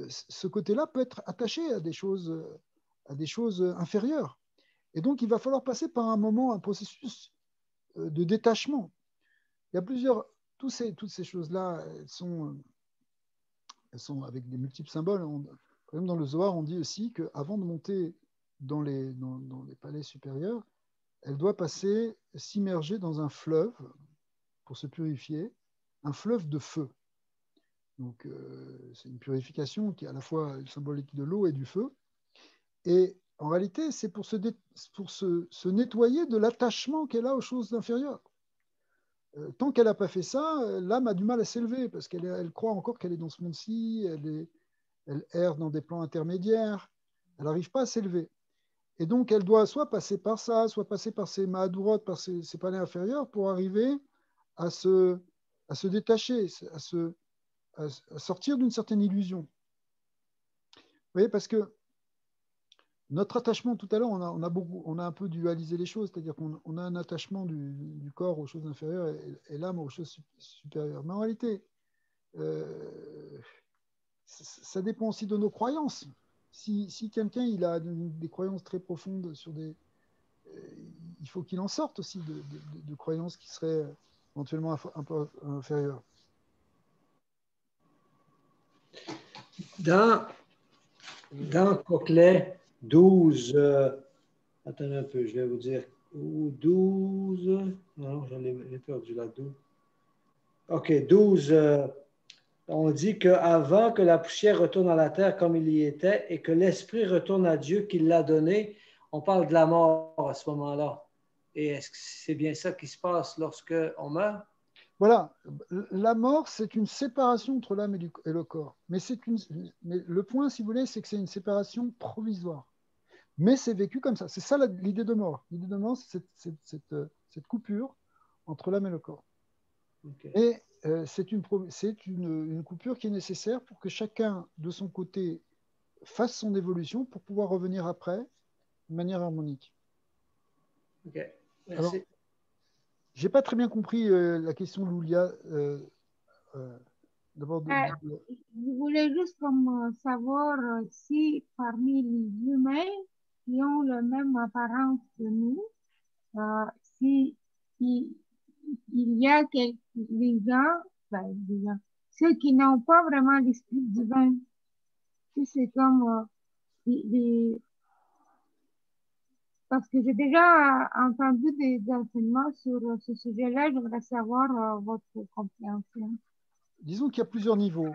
ce côté-là peut être attaché à des choses inférieures. Et donc, il va falloir passer par un processus de détachement. Il y a toutes ces choses-là, elles sont avec des multiples symboles. Par exemple, dans le Zohar, on dit aussi qu'avant de monter dans les palais supérieurs, elle doit s'immerger dans un fleuve pour se purifier, un fleuve de feu. Donc, c'est une purification qui est à la fois symbolique de l'eau et du feu. Et en réalité, c'est pour se nettoyer de l'attachement qu'elle a aux choses inférieures. Tant qu'elle n'a pas fait ça, l'âme a du mal à s'élever parce qu'elle croit encore qu'elle est dans ce monde-ci, elle erre dans des plans intermédiaires, elle n'arrive pas à s'élever. Et donc, elle doit soit passer par ça, soit passer par ses mahadurot, par ses palais inférieurs pour arriver à se détacher, à sortir d'une certaine illusion. Vous voyez, parce que notre attachement, tout à l'heure, on a un peu dualisé les choses, c'est-à-dire qu'on a un attachement du corps aux choses inférieures et l'âme aux choses supérieures. Mais en réalité, ça dépend aussi de nos croyances. Si quelqu'un il a des croyances très profondes sur il faut qu'il en sorte aussi de croyances qui seraient éventuellement un peu inférieures.
Dans Coquelet 12, attendez un peu, je vais vous dire, 12, non, j'en ai perdu là, 12. OK, 12, on dit qu'avant que la poussière retourne à la terre comme il y était et que l'esprit retourne à Dieu qui l'a donné, on parle de la mort à ce moment-là. Et est-ce que c'est bien ça qui se passe lorsque on meurt?
Voilà, la mort, c'est une séparation entre l'âme et le corps. Mais le point, si vous voulez, c'est que c'est une séparation provisoire. Mais c'est vécu comme ça. C'est ça l'idée de mort. L'idée de mort, c'est cette coupure entre l'âme et le corps. Okay. Et c'est une coupure qui est nécessaire pour que chacun, de son côté, fasse son évolution pour pouvoir revenir après de manière harmonique.
Ok, merci.
Alors, je n'ai pas très bien compris la question de Loulia.
D'abord, je voulais juste savoir si parmi les humains qui ont la même apparence que nous, si il y a des gens, ceux qui n'ont pas vraiment l'esprit divin, si c'est comme parce que j'ai déjà entendu des enseignements sur ce sujet-là, j'aimerais savoir votre compréhension.
Disons qu'il y a plusieurs niveaux.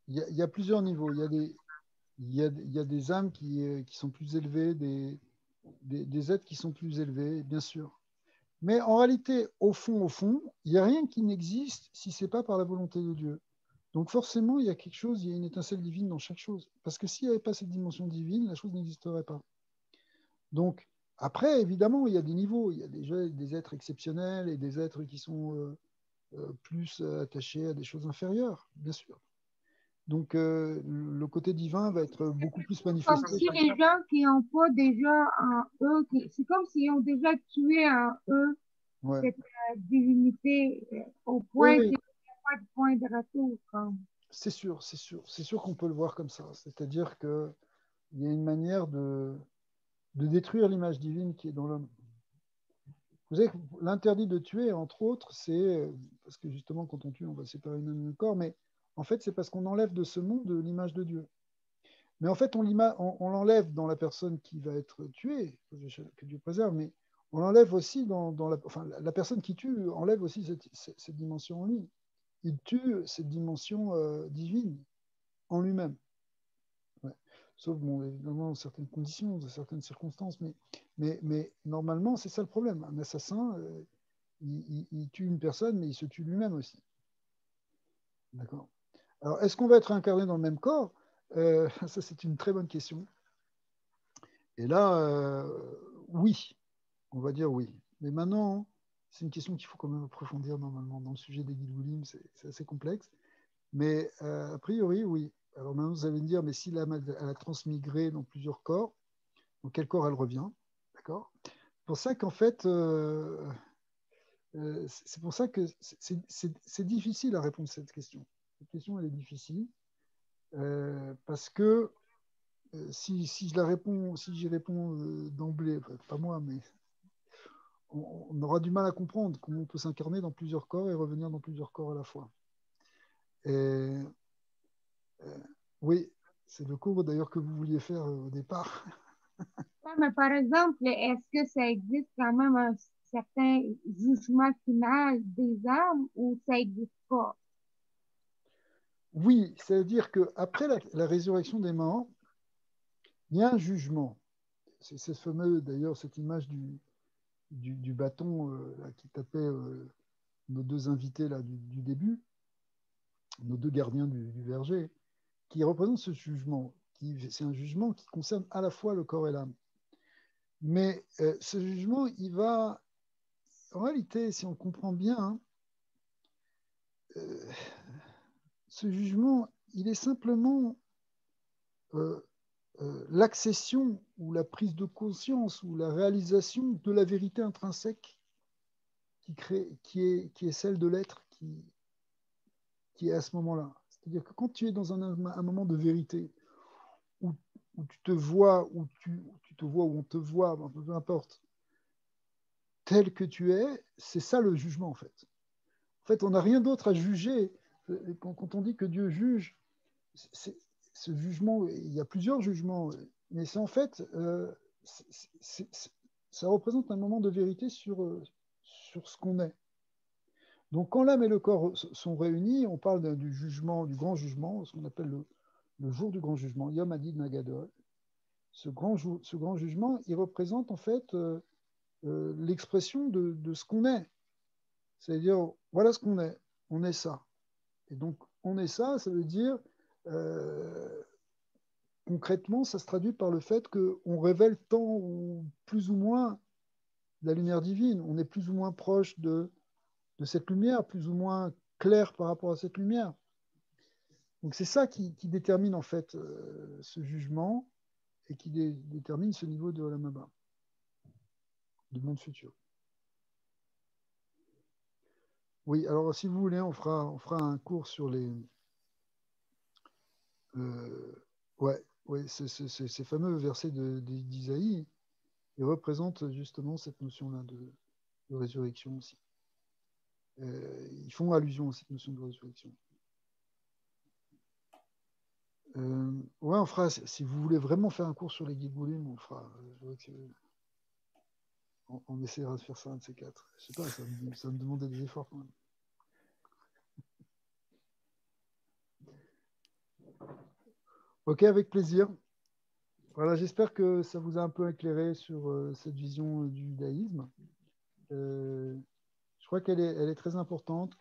Il y a plusieurs niveaux. Il y a des âmes qui sont plus élevées, des êtres qui sont plus élevés, bien sûr. Mais en réalité, au fond, il n'y a rien qui n'existe si ce n'est pas par la volonté de Dieu. Donc forcément, il y a quelque chose, il y a une étincelle divine dans chaque chose. Parce que s'il n'y avait pas cette dimension divine, la chose n'existerait pas. Donc, après, évidemment, il y a des niveaux. Il y a des êtres exceptionnels et des êtres qui sont plus attachés à des choses inférieures, bien sûr. Donc, le côté divin va être beaucoup plus
Comme
manifesté.
si les gens qui n'ont pas déjà en eux, c'est comme s'ils ont déjà tué en eux
Ouais.
cette divinité au
Oui,
point
oui,
qu'il n'y a pas de point de retour.
c'est sûr, c'est sûr. C'est sûr qu'on peut le voir comme ça. C'est-à-dire qu'il y a une manière de détruire l'image divine qui est dans l'homme. Vous savez que l'interdit de tuer, entre autres, c'est parce que justement, quand on tue, on va séparer une âme du corps, mais en fait, c'est parce qu'on enlève de ce monde l'image de Dieu. Mais en fait, on l'enlève dans la personne qui va être tuée, que Dieu préserve, mais on l'enlève aussi dans la, enfin, la personne qui tue enlève aussi cette dimension en lui. Il tue cette dimension divine en lui-même. Ouais. Sauf, bon, évidemment, dans certaines conditions, dans certaines circonstances, mais normalement, c'est ça le problème. Un assassin, il tue une personne, mais il se tue lui-même aussi. D'accord. Alors, est-ce qu'on va être incarné dans le même corps? Ça, c'est une très bonne question. Et là, oui, on va dire oui. Mais maintenant, c'est une question qu'il faut quand même approfondir normalement. Dans le sujet des Gilgulim, c'est assez complexe. Mais a priori, oui. Alors maintenant, vous allez me dire, mais si l'âme elle a transmigré dans plusieurs corps, dans quel corps elle revient? D'accord. C'est pour ça qu'en fait, c'est pour ça que c'est difficile à répondre à cette question. Cette question, elle est difficile parce que si je la réponds, si j'y réponds d'emblée, enfin, pas moi, mais on aura du mal à comprendre comment on peut s'incarner dans plusieurs corps et revenir dans plusieurs corps à la fois. Et oui, c'est le cours d'ailleurs que vous vouliez faire au départ.
Ouais, mais par exemple, est-ce que ça existe quand même un certain jugement final des âmes ou ça n'existe pas?
Oui, c'est-à-dire qu'après la résurrection des morts, il y a un jugement. C'est ce fameux, d'ailleurs, cette image du bâton là, qui tapait nos deux invités là, du début, nos deux gardiens du verger, qui représente ce jugement. C'est un jugement qui concerne à la fois le corps et l'âme. Mais ce jugement, il va, en réalité, si on comprend bien, hein, ce jugement, il est simplement euh, l'accession ou la prise de conscience ou la réalisation de la vérité intrinsèque qui est celle de l'être qui est à ce moment-là. C'est-à-dire que quand tu es dans un moment de vérité, où, où tu te vois, où tu te vois, où on te voit, peu importe, tel que tu es, c'est ça le jugement en fait. En fait, on n'a rien d'autre à juger. Quand on dit que Dieu juge, ce jugement, il y a plusieurs jugements, mais c'est en fait, ça représente un moment de vérité sur ce qu'on est. Donc, quand l'âme et le corps sont réunis, on parle du jugement, du grand jugement, ce qu'on appelle le jour du grand jugement, Yom Hadid Nagadol. Ce grand jugement, il représente en fait l'expression de ce qu'on est. C'est-à-dire, voilà ce qu'on est. On est ça. Et donc, on est ça, ça veut dire, concrètement, ça se traduit par le fait qu'on révèle tant ou plus ou moins la lumière divine. On est plus ou moins proche de cette lumière, plus ou moins clair par rapport à cette lumière. Donc, c'est ça qui détermine en fait ce jugement et qui détermine ce niveau de Olam Haba, du monde futur. Oui, alors si vous voulez, on fera un cours sur les... ouais, ces fameux versets d'Isaïe, ils représentent justement cette notion-là de résurrection aussi. Ils font allusion à cette notion de résurrection. Ouais, on fera, si vous voulez vraiment faire un cours sur les Gilgulim, on fera. On essaiera de faire ça un de ces quatre. Je sais pas, ça va me demander des efforts quand même. Ok, avec plaisir. Voilà, j'espère que ça vous a un peu éclairé sur cette vision du judaïsme. Je crois qu'elle est très importante,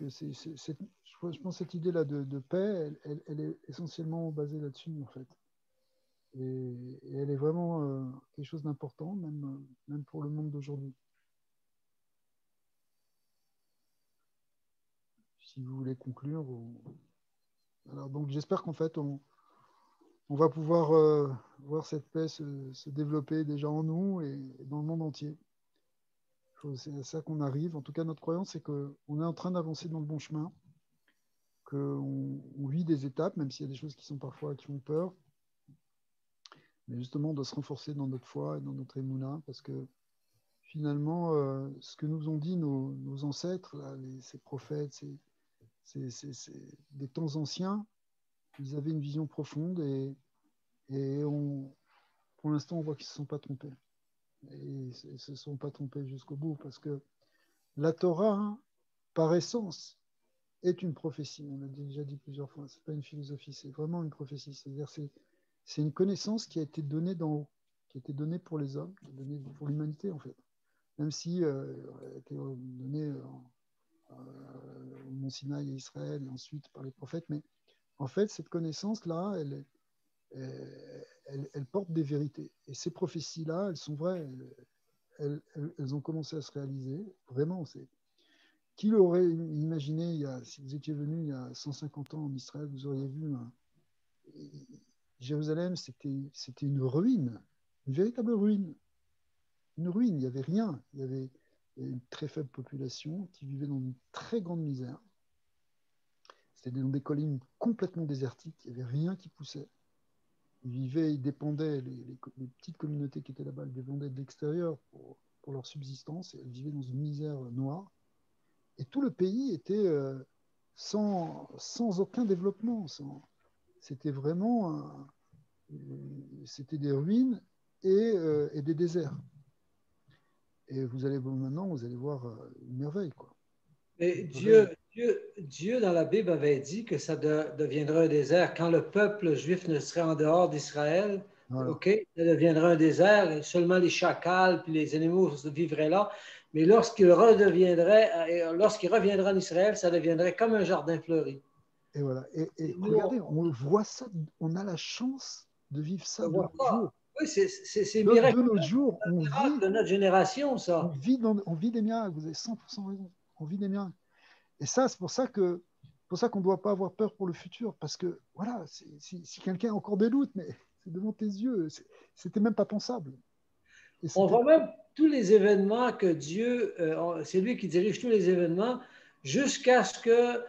je je pense que cette idée-là de paix, elle est essentiellement basée là-dessus, en fait. Et elle est vraiment quelque chose d'important, même pour le monde d'aujourd'hui. Si vous voulez conclure. Alors, donc, j'espère qu'en fait, on va pouvoir voir cette paix se développer déjà en nous et dans le monde entier. C'est à ça qu'on arrive. En tout cas, notre croyance, c'est qu'on est en train d'avancer dans le bon chemin, qu'on vit des étapes, même s'il y a des choses qui sont parfois qui font peur. Mais justement, on doit se renforcer dans notre foi et dans notre émouna, parce que finalement, ce que nous ont dit nos ancêtres, là, ces prophètes, des temps anciens, ils avaient une vision profonde et pour l'instant, on voit qu'ils ne se sont pas trompés. Et ils ne se sont pas trompés jusqu'au bout, parce que la Torah, hein, par essence, est une prophétie. On l'a déjà dit plusieurs fois. Ce n'est pas une philosophie, c'est vraiment une prophétie. C'est-à-dire c'est une connaissance qui a été donnée d'en haut, qui a été donnée pour les hommes, qui a été donnée pour l'humanité, en fait. Même si elle a été donnée au Mont Sinaï et Israël, et ensuite par les prophètes. Mais en fait, cette connaissance-là, elle porte des vérités. Et ces prophéties-là, elles sont vraies. Elles ont commencé à se réaliser. Vraiment, qui l'aurait imaginé, si vous étiez venu il y a 150 ans en Israël, vous auriez vu Jérusalem, c'était une ruine, une véritable ruine. Une ruine, il n'y avait rien. Il y avait une très faible population qui vivait dans une très grande misère. C'était dans des collines complètement désertiques, il n'y avait rien qui poussait. Ils dépendaient, les petites communautés qui étaient là-bas, elles dépendaient de l'extérieur pour leur subsistance, et elles vivaient dans une misère noire. Et tout le pays était sans aucun développement. C'était vraiment c'était des ruines et des déserts. Et maintenant, vous allez voir une merveille, quoi.
Et Dieu, dans la Bible, avait dit que ça deviendra un désert. Quand le peuple juif ne serait en dehors d'Israël,
Voilà.
OK, ça deviendra un désert, et seulement les chacals puis les animaux vivraient là. Mais lorsqu'il reviendra en Israël, ça deviendrait comme un jardin fleuri.
Et voilà. Et
Nous,
regardez, on voit ça, on a la chance de vivre ça
on ne
de
voit
nos
pas.
jours.
Oui, c'est
De
miraculeux.
nos jours,
C'est un miracle de notre génération, ça.
on vit des miracles. Vous avez 100% raison. On vit des miracles. Et ça, c'est pour ça qu'on ne doit pas avoir peur pour le futur. Parce que, voilà, si quelqu'un a encore des doutes, mais c'est devant tes yeux. C'était même pas pensable.
On voit même tous les événements que Dieu, c'est lui qui dirige tous les événements, jusqu'à ce que,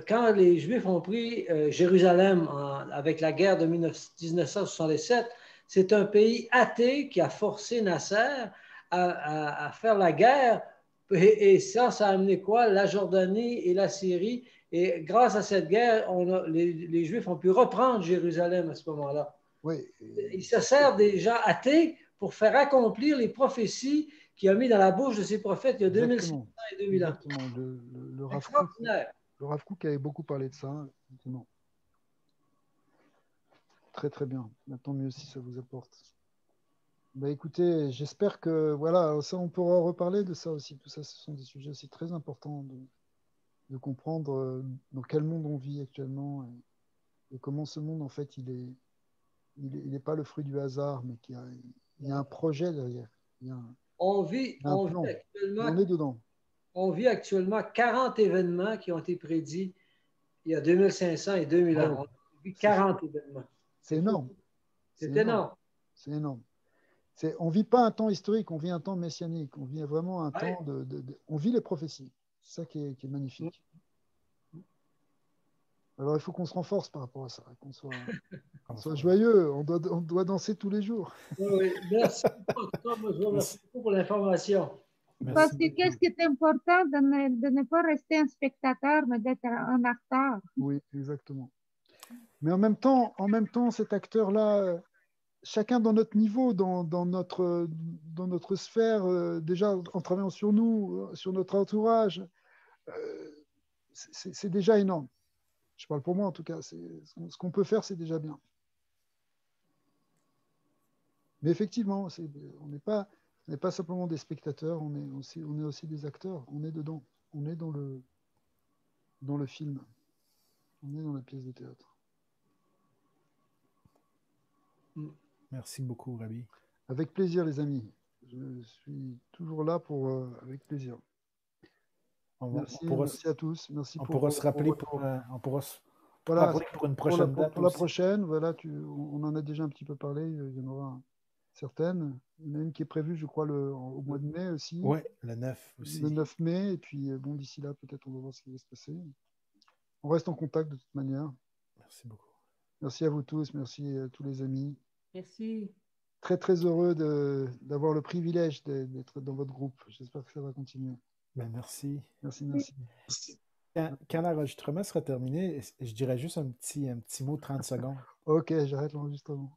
quand les Juifs ont pris Jérusalem avec la guerre de 1967, c'est un pays athée qui a forcé Nasser à faire la guerre. Et ça a amené quoi? La Jordanie et la Syrie. Et grâce à cette guerre, les Juifs ont pu reprendre Jérusalem à ce moment-là.
Oui.
Il se sert des gens athées pour faire accomplir les prophéties qu'il a mis dans la bouche de ses prophètes il y a 2500 et 2000 ans.
Exactement. Le Rav Kook avait beaucoup parlé de ça. Effectivement. Très, très bien. Tant mieux si ça vous apporte. Bah, écoutez, j'espère que, voilà, ça, on pourra reparler de ça aussi. Tout ça, ce sont des sujets aussi très importants de comprendre dans quel monde on vit actuellement et comment ce monde, en fait, il est pas le fruit du hasard, mais il y a un projet derrière. Il y a
On vit
plan. On est dedans.
On vit actuellement 40 événements qui ont été prédits il y a 2500 et 2000 ans.
Wow.
On vit 40 événements.
C'est énorme.
C'est énorme.
C'est énorme. On ne vit pas un temps historique, on vit un temps messianique. On vit vraiment un temps on vit les prophéties. C'est ça qui est magnifique. Alors, il faut qu'on se renforce par rapport à ça, qu'on soit joyeux. On doit danser tous les jours.
Oui, merci beaucoup pour l'information.
Parce que qu'est-ce qui est important de ne pas rester un spectateur, mais d'être un acteur.
Oui, exactement. Mais en même temps, cet acteur-là, chacun dans notre niveau, dans notre sphère, déjà en travaillant sur nous, sur notre entourage, c'est déjà énorme. Je parle pour moi en tout cas. Ce qu'on peut faire, c'est déjà bien. Mais effectivement, on n'est pas simplement des spectateurs, on est aussi des acteurs. On est dedans. On est dans dans le film. On est dans la pièce de théâtre.
Merci beaucoup, Rabbi.
Avec plaisir, les amis. Je suis toujours là avec plaisir. Merci à tous. Merci
on pourra se rappeler on pourra se parler pour une prochaine date.
Pour la prochaine, voilà, on en a déjà un petit peu parlé. Il y en aura certaines. Il y en a une qui est prévue, je crois, au mois de mai aussi.
Oui, le 9 aussi.
Le 9 mai. Et puis, bon, d'ici là, peut-être on va voir ce qui va se passer. On reste en contact de toute manière.
Merci beaucoup.
Merci à vous tous. Merci à tous les amis.
Merci.
Très, très heureux d'avoir le privilège d'être dans votre groupe. J'espère que ça va continuer.
Ben, merci.
Merci.
Quand l'enregistrement sera terminé, je dirais juste un petit mot de 30 secondes.
Ok, j'arrête l'enregistrement.